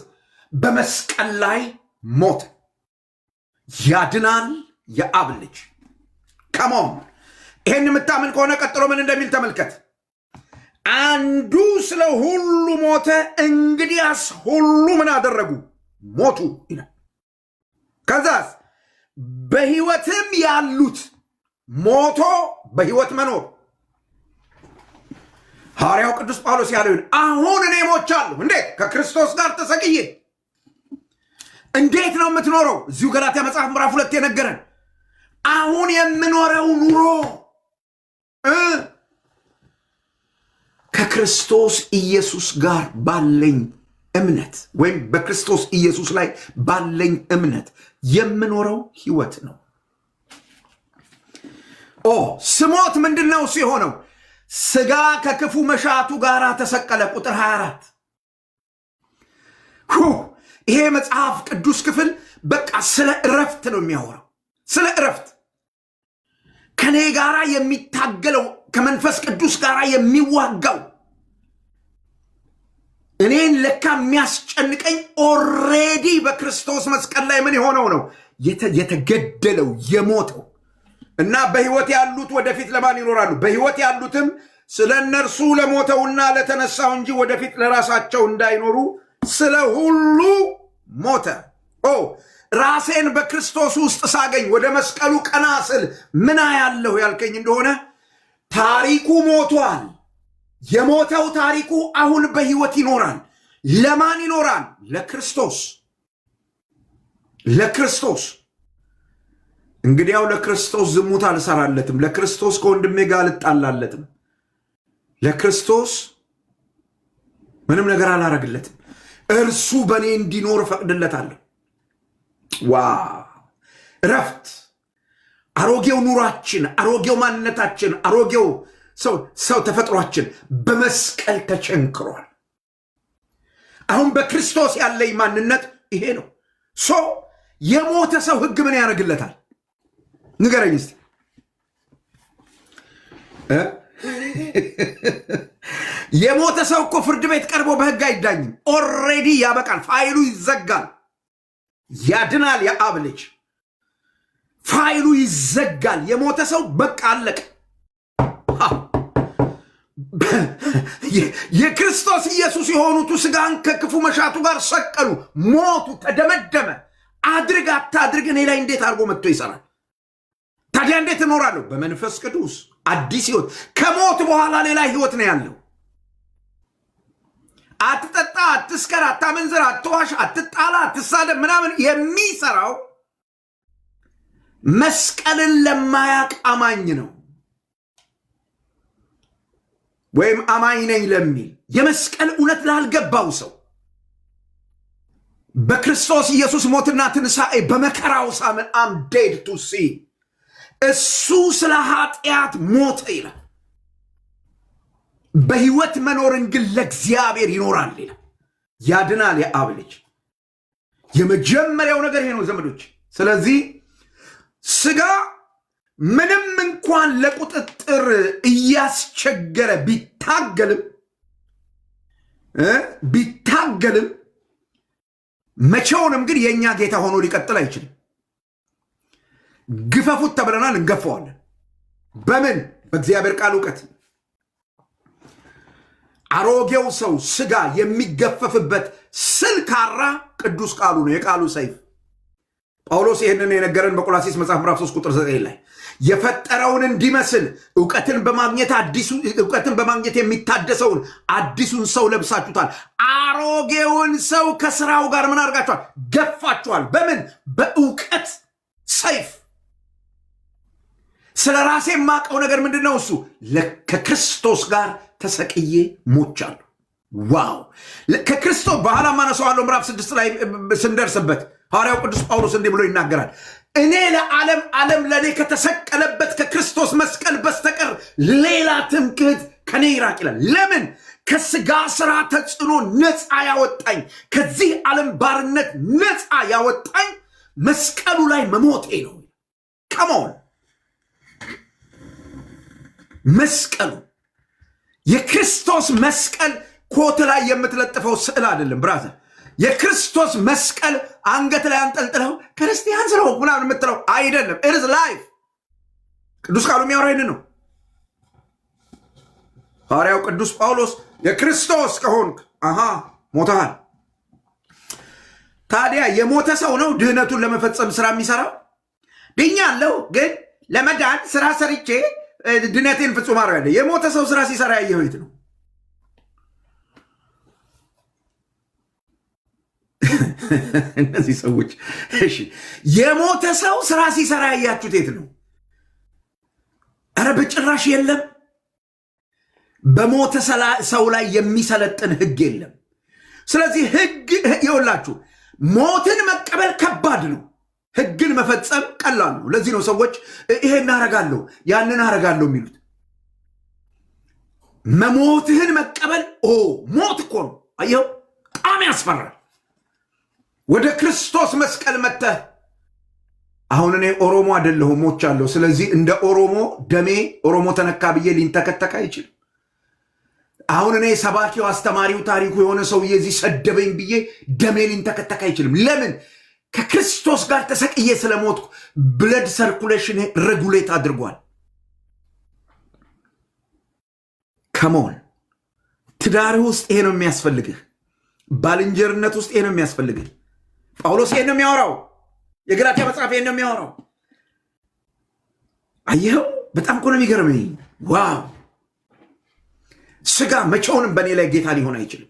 በመስቀል ላይ ሞተ። ያድናል የአብ ልጅ። ከሞን ይህን የምታምን ከሆነ ቀጥሎ ምን እንደሚል ተመልከት። አንዱ ስለ ሁሉ ሞተ፣ እንግዲያስ ሁሉ ምን አደረጉ? ሞቱ ይላል። ከዛስ በሕይወትም ያሉት ሞቶ በሕይወት መኖር። ሐዋርያው ቅዱስ ጳውሎስ ያለው አሁን እኔ ሞቻለሁ። እንዴት? ከክርስቶስ ጋር ተሰቅዬ። እንዴት ነው የምትኖረው? እዚሁ ገላትያ መጽሐፍ ምዕራፍ 2 የነገረን አሁን የምኖረው ኑሮ ከክርስቶስ ኢየሱስ ጋር ባለኝ እምነት ወይም በክርስቶስ ኢየሱስ ላይ ባለኝ እምነት የምኖረው ሕይወት ነው። ስሞት ምንድን ነው ሲሆነው? ሥጋ ከክፉ መሻቱ ጋር ተሰቀለ። ቁጥር 24 ይሄ መጽሐፍ ቅዱስ ክፍል በቃ ስለ እረፍት ነው የሚያወራው። ስለ እረፍት ከኔ ጋር የሚታገለው ከመንፈስ ቅዱስ ጋር የሚዋጋው እኔን ለካ የሚያስጨንቀኝ ኦሬዲ በክርስቶስ መስቀል ላይ ምን የሆነው ነው የተገደለው የሞተው። እና በሕይወት ያሉት ወደፊት ለማን ይኖራሉ? በሕይወት ያሉትም ስለ እነርሱ ለሞተውና ለተነሳው እንጂ ወደፊት ለራሳቸው እንዳይኖሩ ስለ ሁሉ ሞተ። ራሴን በክርስቶስ ውስጥ ሳገኝ ወደ መስቀሉ ቀና ስል ምን ያለሁ ያልከኝ እንደሆነ ታሪኩ ሞቷል። የሞተው ታሪኩ አሁን በሕይወት ይኖራል። ለማን ይኖራል? ለክርስቶስ። ለክርስቶስ። እንግዲያው ለክርስቶስ ዝሙት አልሰራለትም። ለክርስቶስ ከወንድሜ ጋር አልጣላለትም። ለክርስቶስ ምንም ነገር አላረግለትም። እርሱ በእኔ እንዲኖር ፈቅድለታለሁ። እረፍት። አሮጌው ኑሯችን፣ አሮጌው ማንነታችን፣ አሮጌው ሰው ተፈጥሯችን በመስቀል ተቸንክሯል። አሁን በክርስቶስ ያለኝ ማንነት ይሄ ነው። የሞተ ሰው ሕግ ምን ያደርግለታል? ንገረኝ እስቲ። የሞተ ሰው እኮ ፍርድ ቤት ቀርቦ በሕግ አይዳኝም። ኦልሬዲ ያበቃል። ፋይሉ ይዘጋል። ያድናል የአብ ልጅ። ፋይሉ ይዘጋል። የሞተ ሰው በቃ አለቀ። የክርስቶስ ኢየሱስ የሆኑቱ ሥጋን ከክፉ መሻቱ ጋር ሰቀሉ፣ ሞቱ፣ ተደመደመ። አድርግ አታድርግ እኔ ላይ እንዴት አድርጎ መጥቶ ይሰራል? ታዲያ እንዴት እኖራለሁ? በመንፈስ ቅዱስ አዲስ ሕይወት። ከሞት በኋላ ሌላ ሕይወት ነው ያለው። አትጠጣ፣ አትስከር፣ አታመንዝር፣ አትዋሽ፣ አትጣላ፣ አትሳደብ ምናምን የሚሰራው መስቀልን ለማያቅ አማኝ ነው። ወይም አማኝ ነኝ ለሚል የመስቀል እውነት ላልገባው ሰው በክርስቶስ ኢየሱስ ሞትና ትንሣኤ በመከራው ሳምን አም ዴድ ቱ ሲ እሱ ስለ ኃጢአት ሞተ ይላል። በሕይወት መኖርን ግን ለእግዚአብሔር ይኖራል ይላል። ያድናል የአብ ልጅ። የመጀመሪያው ነገር ይሄ ነው ዘመዶች። ስለዚህ ሥጋ ምንም እንኳን ለቁጥጥር እያስቸገረ ቢታገልም መቼውንም ግን የእኛ ጌታ ሆኖ ሊቀጥል አይችልም። ግፈፉት ተብለናል፣ እንገፈዋለን። በምን? በእግዚአብሔር ቃል እውቀት። አሮጌው ሰው ስጋ የሚገፈፍበት ስልካራ ቅዱስ ቃሉ ነው፣ የቃሉ ሰይፍ። ጳውሎስ ይህንን የነገረን በቆላሲስ መጽሐፍ ምዕራፍ 3 ቁጥር 9 ላይ የፈጠረውን እንዲመስል እውቀትን በማግኘት የሚታደሰውን አዲሱን ሰው ለብሳችሁታል። አሮጌውን ሰው ከስራው ጋር ምን አድርጋችኋል? ገፋችኋል። በምን? በእውቀት ሰይፍ። ስለ ራሴ የማውቀው ነገር ምንድን ነው? እሱ ከክርስቶስ ጋር ተሰቅዬ ሞቻለሁ። ዋው! ከክርስቶስ በኋላ ማነሳዋለሁ። ምዕራፍ 6 ላይ ስንደርስበት ሐዋርያው ቅዱስ ጳውሎስ እንዲህ ብሎ ይናገራል። እኔ ዓለም ለእኔ ከተሰቀለበት ከክርስቶስ መስቀል በስተቀር ሌላ ትምክህት ከኔ ይራቅ ይላል። ለምን? ከስጋ ስራ ተጽዕኖ ነፃ ያወጣኝ፣ ከዚህ ዓለም ባርነት ነፃ ያወጣኝ መስቀሉ ላይ መሞቴ ነው። ከመሆን መስቀሉ የክርስቶስ መስቀል ኮት ላይ የምትለጥፈው ስዕል አይደለም ብራዘር። የክርስቶስ መስቀል አንገት ላይ አንጠልጥለው ክርስቲያን ስለሆንኩ ምናምን የምትለው አይደለም። ኢትስ ላይፍ። ቅዱስ ቃሉ የሚያወራ ነው። ሐዋርያው ቅዱስ ጳውሎስ የክርስቶስ ከሆንክ ሞተሃል። ታዲያ የሞተ ሰው ነው ድህነቱን ለመፈጸም ስራ የሚሰራው? ድኛለሁ ግን ለመዳን ስራ ሰርቼ ድነቴን ፍጹም አደርጋለሁ። የሞተ ሰው ስራ ሲሰራ ያየኸው የት ነው? እነዚህ ሰዎች እሺ፣ የሞተ ሰው ስራ ሲሰራ ያያችሁት የት ነው? ኧረ በጭራሽ የለም። በሞተ ሰው ላይ የሚሰለጥን ህግ የለም። ስለዚህ ህግ ይኸውላችሁ፣ ሞትን መቀበል ከባድ ነው፣ ህግን መፈጸም ቀላል ነው። ለዚህ ነው ሰዎች ይሄን አረጋለሁ ያንን አረጋለሁ የሚሉት። መሞትህን መቀበል ሞት እኮ ነው። አየው፣ በጣም ያስፈራል። ወደ ክርስቶስ መስቀል መጥተህ አሁን እኔ ኦሮሞ አይደለሁም ሞቻለሁ፣ ስለዚህ እንደ ኦሮሞ ደሜ ኦሮሞ ተነካ ብዬ ሊንተከተክ አይችልም። አሁን እኔ ሰባኪው አስተማሪው ታሪኩ የሆነ ሰውዬ እዚህ ሰደበኝ ብዬ ደሜ ሊንተከተክ አይችልም። ለምን? ከክርስቶስ ጋር ተሰቅዬ ስለሞትኩ ብለድ ሰርኩሌሽን ሬጉሌት አድርጓል። ከመሆን ትዳርህ ውስጥ ይሄ ነው የሚያስፈልግህ። ባልንጀርነት ውስጥ ይሄ ነው የሚያስፈልግህ። ጳውሎስ ይሄን ነው የሚያወራው። የገላትያ መጽሐፍ ይሄን ነው የሚያወራው። አየኸው? በጣም እኮ ነው የሚገርመኝ። ዋው! ስጋ መቼውንም በእኔ ላይ ጌታ ሊሆን አይችልም፣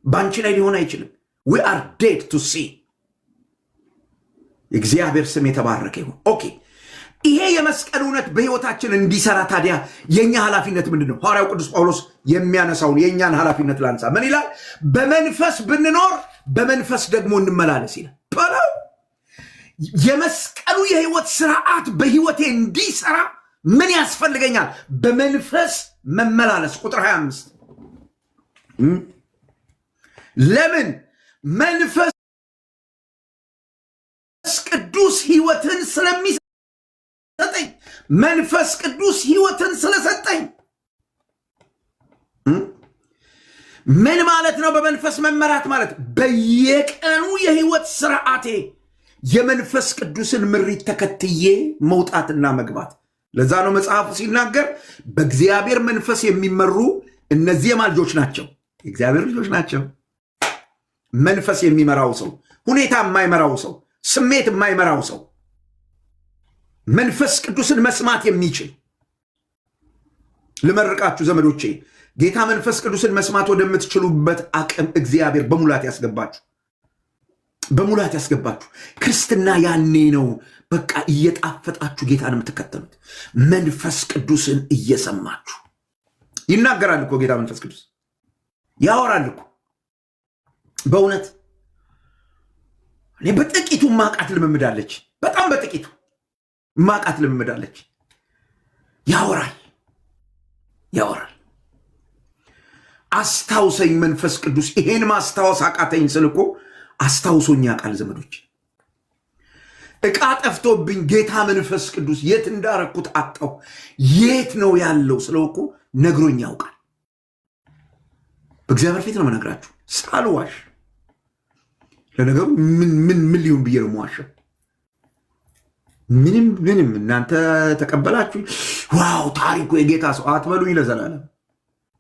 በአንቺ ላይ ሊሆን አይችልም። ዊ አር ዴድ ቱ ሲ። የእግዚአብሔር ስም የተባረከ ይሁን። ኦኬ፣ ይሄ የመስቀል እውነት በህይወታችን እንዲሰራ ታዲያ የእኛ ኃላፊነት ምንድን ነው? ሐዋርያው ቅዱስ ጳውሎስ የሚያነሳውን የእኛን ኃላፊነት ላንሳ። ምን ይላል? በመንፈስ ብንኖር በመንፈስ ደግሞ እንመላለስ ይላል። የመስቀሉ የህይወት ስርዓት በህይወቴ እንዲሰራ ምን ያስፈልገኛል? በመንፈስ መመላለስ። ቁጥር 25 ለምን? መንፈስ ቅዱስ ህይወትን ስለሚሰጠኝ፣ መንፈስ ቅዱስ ህይወትን ስለሰጠኝ። ምን ማለት ነው? በመንፈስ መመራት ማለት በየቀኑ የህይወት ስርዓቴ የመንፈስ ቅዱስን ምሪት ተከትዬ መውጣትና መግባት። ለዛ ነው መጽሐፉ ሲናገር በእግዚአብሔር መንፈስ የሚመሩ እነዚህ የማ ልጆች ናቸው? የእግዚአብሔር ልጆች ናቸው። መንፈስ የሚመራው ሰው፣ ሁኔታ የማይመራው ሰው፣ ስሜት የማይመራው ሰው፣ መንፈስ ቅዱስን መስማት የሚችል። ልመርቃችሁ ዘመዶቼ፣ ጌታ መንፈስ ቅዱስን መስማት ወደምትችሉበት አቅም እግዚአብሔር በሙላት ያስገባችሁ፣ በሙላት ያስገባችሁ። ክርስትና ያኔ ነው በቃ እየጣፈጣችሁ ጌታን የምትከተሉት፣ መንፈስ ቅዱስን እየሰማችሁ። ይናገራል እኮ ጌታ መንፈስ ቅዱስ ያወራል እኮ። በእውነት እኔ በጥቂቱ ማቃት ልምምዳለች፣ በጣም በጥቂቱ ማቃት ልምምዳለች። ያወራል ያወራል። አስታውሰኝ መንፈስ ቅዱስ። ይሄን ማስታወስ አቃተኝ ስል እኮ አስታውሶኝ ያውቃል ዘመዶች። ዕቃ ጠፍቶብኝ ጌታ መንፈስ ቅዱስ የት እንዳረኩት አጣሁ፣ የት ነው ያለው ስለው እኮ ነግሮኝ ያውቃል። በእግዚአብሔር ፊት ነው መነግራችሁ ሳልዋሽ። ለነገሩ ምን ሊሆን ብዬ ነው የምዋሸው? ምንም እናንተ ተቀበላችሁ ዋው ታሪኩ የጌታ ሰው አትበሉኝ ለዘላለም።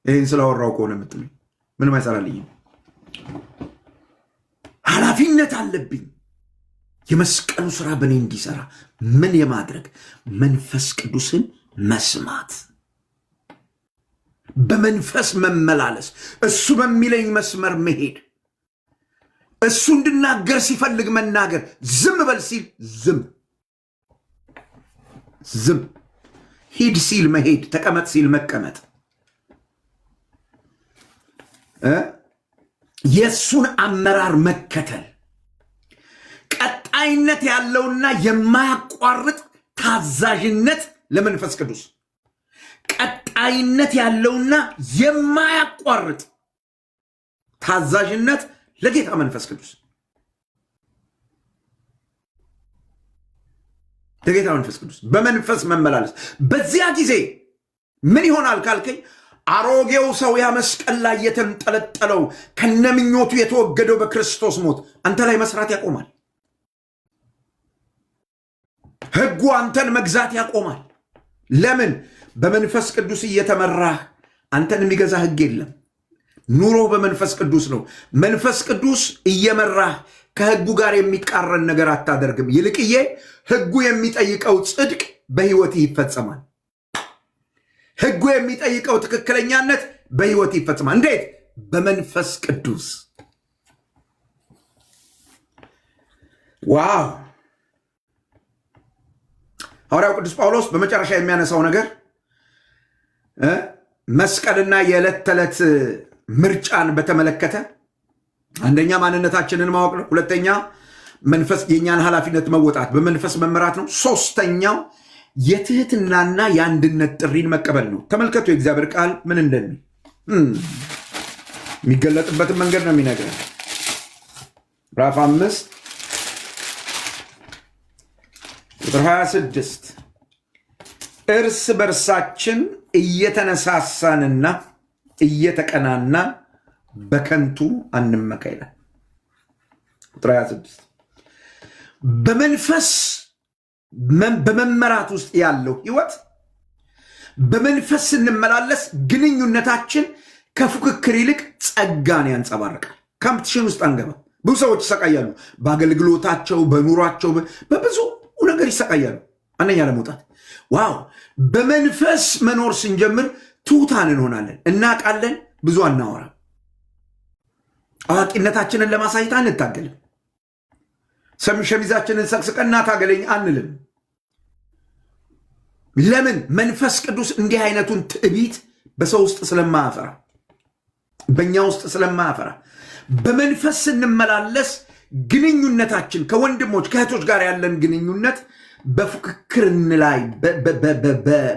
ይህን ስላወራው ከሆነ የምትሉኝ ምንም አይሰራልኝም። ኃላፊነት አለብኝ የመስቀሉ ስራ በእኔ እንዲሰራ ምን የማድረግ መንፈስ ቅዱስን መስማት፣ በመንፈስ መመላለስ፣ እሱ በሚለኝ መስመር መሄድ፣ እሱ እንድናገር ሲፈልግ መናገር፣ ዝም በል ሲል ዝም፣ ሂድ ሲል መሄድ፣ ተቀመጥ ሲል መቀመጥ፣ የእሱን አመራር መከተል፣ ቀጣይነት ያለውና የማያቋርጥ ታዛዥነት ለመንፈስ ቅዱስ፣ ቀጣይነት ያለውና የማያቋርጥ ታዛዥነት ለጌታ መንፈስ ቅዱስ፣ ለጌታ መንፈስ ቅዱስ በመንፈስ መመላለስ። በዚያ ጊዜ ምን ይሆናል ካልከኝ፣ አሮጌው ሰው ያ መስቀል ላይ የተንጠለጠለው ከነምኞቱ የተወገደው በክርስቶስ ሞት አንተ ላይ መስራት ያቆማል። ሕጉ አንተን መግዛት ያቆማል። ለምን? በመንፈስ ቅዱስ እየተመራህ አንተን የሚገዛ ሕግ የለም። ኑሮ በመንፈስ ቅዱስ ነው። መንፈስ ቅዱስ እየመራህ ከሕጉ ጋር የሚቃረን ነገር አታደርግም። ይልቅዬ ሕጉ የሚጠይቀው ጽድቅ በሕይወት ይፈጸማል። ሕጉ የሚጠይቀው ትክክለኛነት በሕይወት ይፈጸማል። እንዴት? በመንፈስ ቅዱስ። ዋው! ሐዋርያው ቅዱስ ጳውሎስ በመጨረሻ የሚያነሳው ነገር መስቀልና የዕለት ተዕለት ምርጫን በተመለከተ አንደኛ ማንነታችንን ማወቅ ነው። ሁለተኛ መንፈስ የኛን ኃላፊነት መወጣት በመንፈስ መመራት ነው። ሶስተኛው የትህትናና የአንድነት ጥሪን መቀበል ነው። ተመልከቱ የእግዚአብሔር ቃል ምን እንደሚል የሚገለጥበትን መንገድ ነው የሚነግረን። ምዕራፍ 5 ቁጥር 26 እርስ በርሳችን እየተነሳሳንና እየተቀናናን በከንቱ አንመካ ይላል። ቁጥር 26 በመንፈስ በመመራት ውስጥ ያለው ህይወት፣ በመንፈስ ስንመላለስ ግንኙነታችን ከፉክክር ይልቅ ጸጋን ያንጸባርቃል። ካምፕቲሽን ውስጥ አንገባ። ብዙ ሰዎች ይሰቃያሉ፣ በአገልግሎታቸው፣ በኑሯቸው፣ በብዙ ነገር ይሰቃያሉ። አንደኛ ለመውጣት ዋው! በመንፈስ መኖር ስንጀምር ትሑታን እንሆናለን። እናውቃለን፣ ብዙ አናወራ። አዋቂነታችንን ለማሳየት አንታገልም። ሸሚዛችንን ሰቅስቀና ታገለኝ አንልም። ለምን? መንፈስ ቅዱስ እንዲህ አይነቱን ትዕቢት በሰው ውስጥ ስለማያፈራ፣ በእኛ ውስጥ ስለማያፈራ፣ በመንፈስ ስንመላለስ ግንኙነታችን ከወንድሞች ከእህቶች ጋር ያለን ግንኙነት በፉክክር ላይ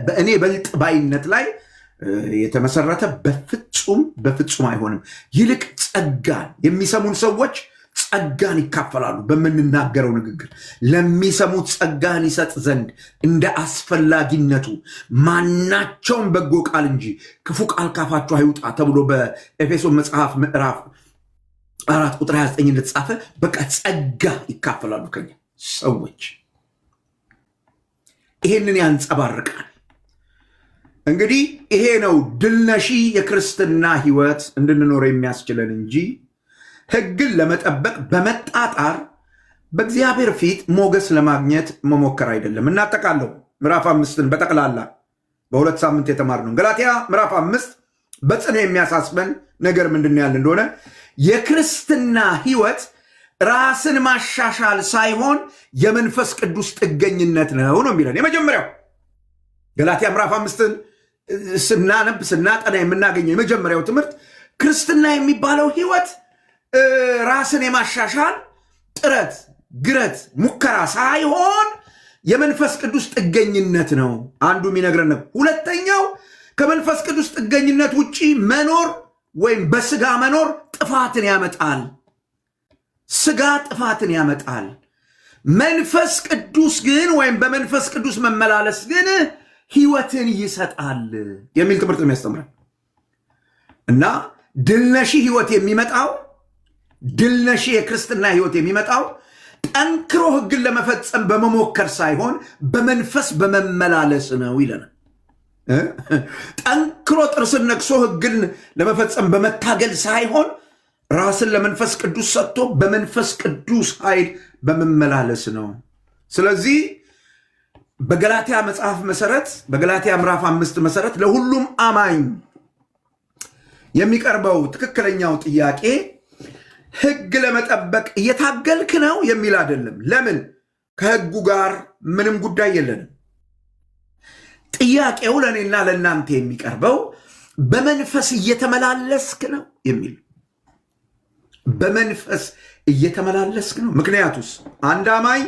በእኔ በልጥ ባይነት ላይ የተመሰረተ በፍጹም አይሆንም። ይልቅ ጸጋን የሚሰሙን ሰዎች ጸጋን ይካፈላሉ። በምንናገረው ንግግር ለሚሰሙት ጸጋን ይሰጥ ዘንድ እንደ አስፈላጊነቱ ማናቸውም በጎ ቃል እንጂ ክፉ ቃል ካፋችሁ አይውጣ ተብሎ በኤፌሶን መጽሐፍ ምዕራፍ 4 ቁጥር 29 እንደተጻፈ በቃ ጸጋ ይካፈላሉ ከኛ ሰዎች። ይሄንን ያንጸባርቃል። እንግዲህ ይሄ ነው ድል ነሺ የክርስትና ህይወት እንድንኖር የሚያስችለን እንጂ ሕግን ለመጠበቅ በመጣጣር በእግዚአብሔር ፊት ሞገስ ለማግኘት መሞከር አይደለም። እናጠቃለው ምዕራፍ 5ን በጠቅላላ በሁለት ሳምንት የተማርነው ገላትያ ምዕራፍ 5 በጽኑ የሚያሳስበን ነገር ምንድን ያለ እንደሆነ የክርስትና ህይወት ራስን ማሻሻል ሳይሆን የመንፈስ ቅዱስ ጥገኝነት ነው የሚለን። የመጀመሪያው ገላትያ ምዕራፍ 5ን ስናነብ ስናጠና የምናገኘው የመጀመሪያው ትምህርት ክርስትና የሚባለው ህይወት ራስን የማሻሻል ጥረት፣ ግረት፣ ሙከራ ሳይሆን የመንፈስ ቅዱስ ጥገኝነት ነው። አንዱ የሚነግረን ነው። ሁለተኛው ከመንፈስ ቅዱስ ጥገኝነት ውጪ መኖር ወይም በስጋ መኖር ጥፋትን ያመጣል። ስጋ ጥፋትን ያመጣል። መንፈስ ቅዱስ ግን ወይም በመንፈስ ቅዱስ መመላለስ ግን ህይወትን ይሰጣል የሚል ትምህርት ነው የሚያስተምረን እና ድል ነሺ ህይወት የሚመጣው ድል ነሺ የክርስትና ህይወት የሚመጣው ጠንክሮ ሕግን ለመፈጸም በመሞከር ሳይሆን በመንፈስ በመመላለስ ነው ይለናል። ጠንክሮ ጥርስን ነክሶ ሕግን ለመፈጸም በመታገል ሳይሆን ራስን ለመንፈስ ቅዱስ ሰጥቶ በመንፈስ ቅዱስ ኃይል በመመላለስ ነው። ስለዚህ በገላትያ መጽሐፍ መሰረት በገላትያ ምዕራፍ 5 መሰረት ለሁሉም አማኝ የሚቀርበው ትክክለኛው ጥያቄ ሕግ ለመጠበቅ እየታገልክ ነው የሚል አይደለም። ለምን? ከሕጉ ጋር ምንም ጉዳይ የለንም። ጥያቄው ለእኔና ለእናንተ የሚቀርበው በመንፈስ እየተመላለስክ ነው የሚል በመንፈስ እየተመላለስክ ነው። ምክንያቱስ አንድ አማኝ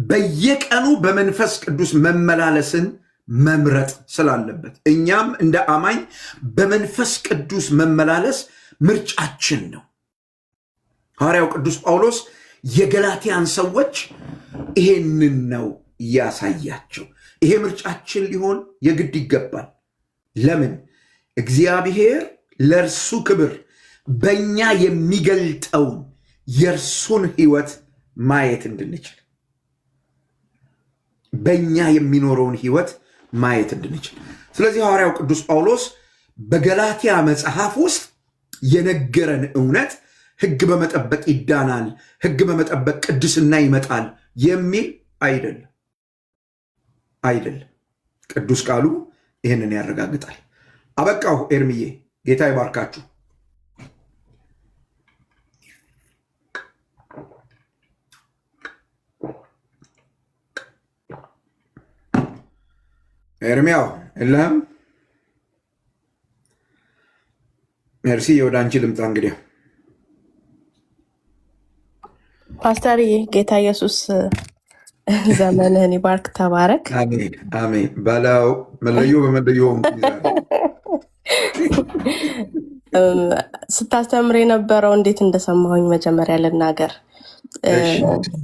በየቀኑ በመንፈስ ቅዱስ መመላለስን መምረጥ ስላለበት እኛም እንደ አማኝ በመንፈስ ቅዱስ መመላለስ ምርጫችን ነው። ሐዋርያው ቅዱስ ጳውሎስ የገላትያን ሰዎች ይሄንን ነው ያሳያቸው። ይሄ ምርጫችን ሊሆን የግድ ይገባል። ለምን? እግዚአብሔር ለእርሱ ክብር በእኛ የሚገልጠውን የእርሱን ሕይወት ማየት እንድንችል በእኛ የሚኖረውን ሕይወት ማየት እንድንችል። ስለዚህ ሐዋርያው ቅዱስ ጳውሎስ በገላትያ መጽሐፍ ውስጥ የነገረን እውነት ሕግ በመጠበቅ ይዳናል፣ ሕግ በመጠበቅ ቅድስና ይመጣል የሚል አይደለም። ቅዱስ ቃሉ ይህንን ያረጋግጣል። አበቃሁ። ኤርምዬ ጌታ ይባርካችሁ። ኤርሚያው የለህም? ሜርሲ ወደ አንቺ ልምጣ። እንግዲህ
ፓስተርዬ ጌታ ኢየሱስ ዘመንህን ይባርክ፣ ተባረክ።
አሜን አሜን በለው። መለዮ በመለዮ
ስታስተምር የነበረው እንዴት እንደሰማሁኝ መጀመሪያ ልናገር።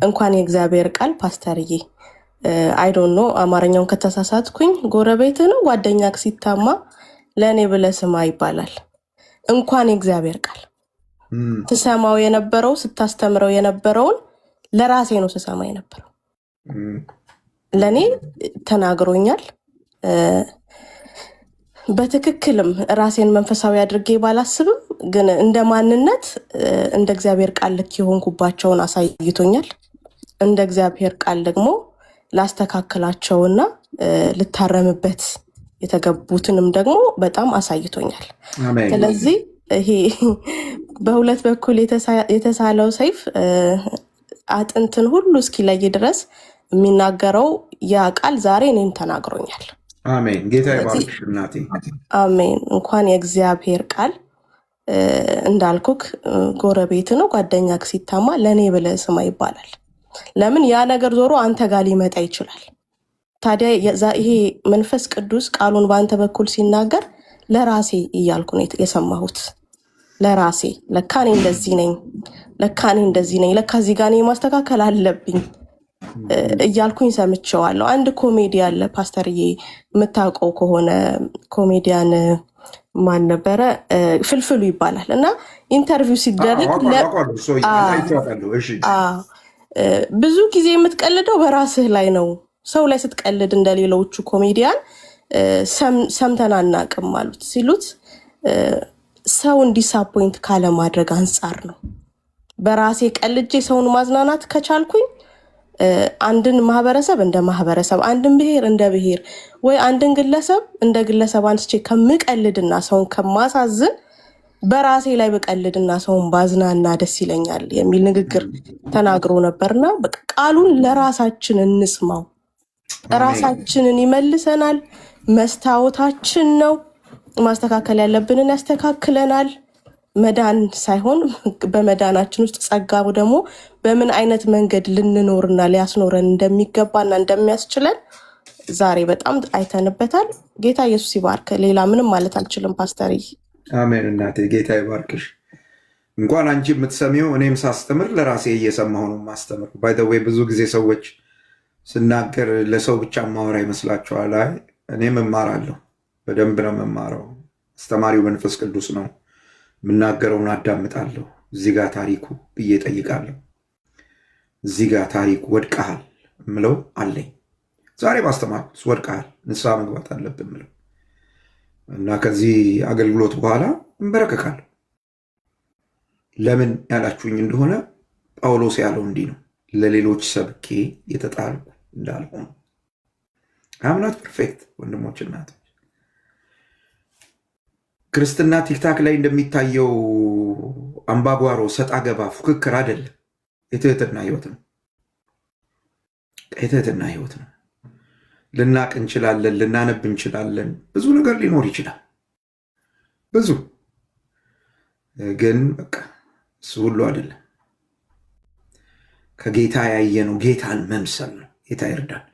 እንኳን የእግዚአብሔር ቃል ፓስተርዬ አይዶን ኖ አማርኛውን ከተሳሳትኩኝ ጎረቤትህ ነው ጓደኛ ሲታማ ለእኔ ብለህ ስማ ይባላል። እንኳን የእግዚአብሔር ቃል ትሰማው የነበረው ስታስተምረው የነበረውን ለራሴ ነው ስሰማ የነበረው። ለእኔ ተናግሮኛል። በትክክልም ራሴን መንፈሳዊ አድርጌ ባላስብም ግን እንደ ማንነት እንደ እግዚአብሔር ቃል ልክ የሆንኩባቸውን አሳይቶኛል። እንደ እግዚአብሔር ቃል ደግሞ ላስተካከላቸውና ልታረምበት የተገቡትንም ደግሞ በጣም አሳይቶኛል። ስለዚህ ይሄ በሁለት በኩል የተሳለው ሰይፍ አጥንትን ሁሉ እስኪለይ ድረስ የሚናገረው ያ ቃል ዛሬ እኔን ተናግሮኛል።
አሜን። ጌታ ይባርክሽ እናቴ።
አሜን። እንኳን የእግዚአብሔር ቃል እንዳልኩክ ጎረቤት ነው ጓደኛ ሲታማ ለእኔ ብለህ ስማ ይባላል። ለምን? ያ ነገር ዞሮ አንተ ጋር ሊመጣ ይችላል። ታዲያ ይሄ መንፈስ ቅዱስ ቃሉን በአንተ በኩል ሲናገር ለራሴ እያልኩ ነው የሰማሁት። ለራሴ ለካ እኔ እንደዚህ ነኝ፣ ለካ እኔ እንደዚህ ነኝ፣ ለካ እዚህ ጋር እኔ ማስተካከል አለብኝ እያልኩኝ ሰምቼዋለሁ። አንድ ኮሜዲያን አለ ፓስተርዬ፣ የምታውቀው ከሆነ ኮሜዲያን ማን ነበረ? ፍልፍሉ ይባላል። እና ኢንተርቪው ሲደረግ ብዙ ጊዜ የምትቀልደው በራስህ ላይ ነው። ሰው ላይ ስትቀልድ እንደሌሎቹ ኮሜዲያን ሰምተን አናቅም አሉት። ሲሉት ሰውን ዲሳፖይንት ካለማድረግ አንጻር ነው። በራሴ ቀልጄ ሰውን ማዝናናት ከቻልኩኝ አንድን ማህበረሰብ እንደ ማህበረሰብ፣ አንድን ብሔር እንደ ብሔር፣ ወይ አንድን ግለሰብ እንደ ግለሰብ አንስቼ ከምቀልድና ሰውን ከማሳዝን በራሴ ላይ በቀልድና ሰውን ባዝናና ደስ ይለኛል የሚል ንግግር ተናግሮ ነበርና ቃሉን ለራሳችን እንስማው። ራሳችንን ይመልሰናል። መስታወታችን ነው። ማስተካከል ያለብንን ያስተካክለናል። መዳን ሳይሆን በመዳናችን ውስጥ ጸጋው ደግሞ በምን አይነት መንገድ ልንኖርና ሊያስኖረን እንደሚገባና እንደሚያስችለን ዛሬ በጣም አይተንበታል። ጌታ ኢየሱስ ይባርክ። ሌላ ምንም ማለት አልችልም ፓስተርዬ።
አሜን እናቴ፣ ጌታ ይባርክሽ። እንኳን አንቺ የምትሰሚው እኔም ሳስተምር ለራሴ እየሰማሁ ነው ማስተምር። ባይ ዘ ዌይ ብዙ ጊዜ ሰዎች ስናገር ለሰው ብቻ ማወራ ይመስላችኋል። አይ እኔም እማራለሁ፣ በደንብ ነው የምማረው። አስተማሪው መንፈስ ቅዱስ ነው። የምናገረውን አዳምጣለሁ። እዚህ ጋር ታሪኩ ብዬ ጠይቃለሁ። እዚህ ጋር ታሪክ ወድቀሃል ምለው አለኝ። ዛሬ ባስተማርኩት ወድቀሃል፣ ንስሐ መግባት አለብን ምለው እና ከዚህ አገልግሎት በኋላ እንበረከካለሁ። ለምን ያላችሁኝ እንደሆነ ጳውሎስ ያለው እንዲህ ነው፣ ለሌሎች ሰብኬ የተጣልኩ እንዳልሆኑ። አምናት ፐርፌክት ወንድሞች እናቶች። ክርስትና ቲክታክ ላይ እንደሚታየው አምባጓሮ፣ ሰጣ ገባ፣ ፉክክር አይደለም። የትህትና ህይወት ነው። የትህትና ህይወት ነው። ልናቅ እንችላለን፣ ልናነብ እንችላለን፣ ብዙ ነገር ሊኖር ይችላል። ብዙ ግን በቃ እሱ ሁሉ አይደለም። ከጌታ ያየነው ጌታን መምሰል ነው። ጌታ ይርዳል።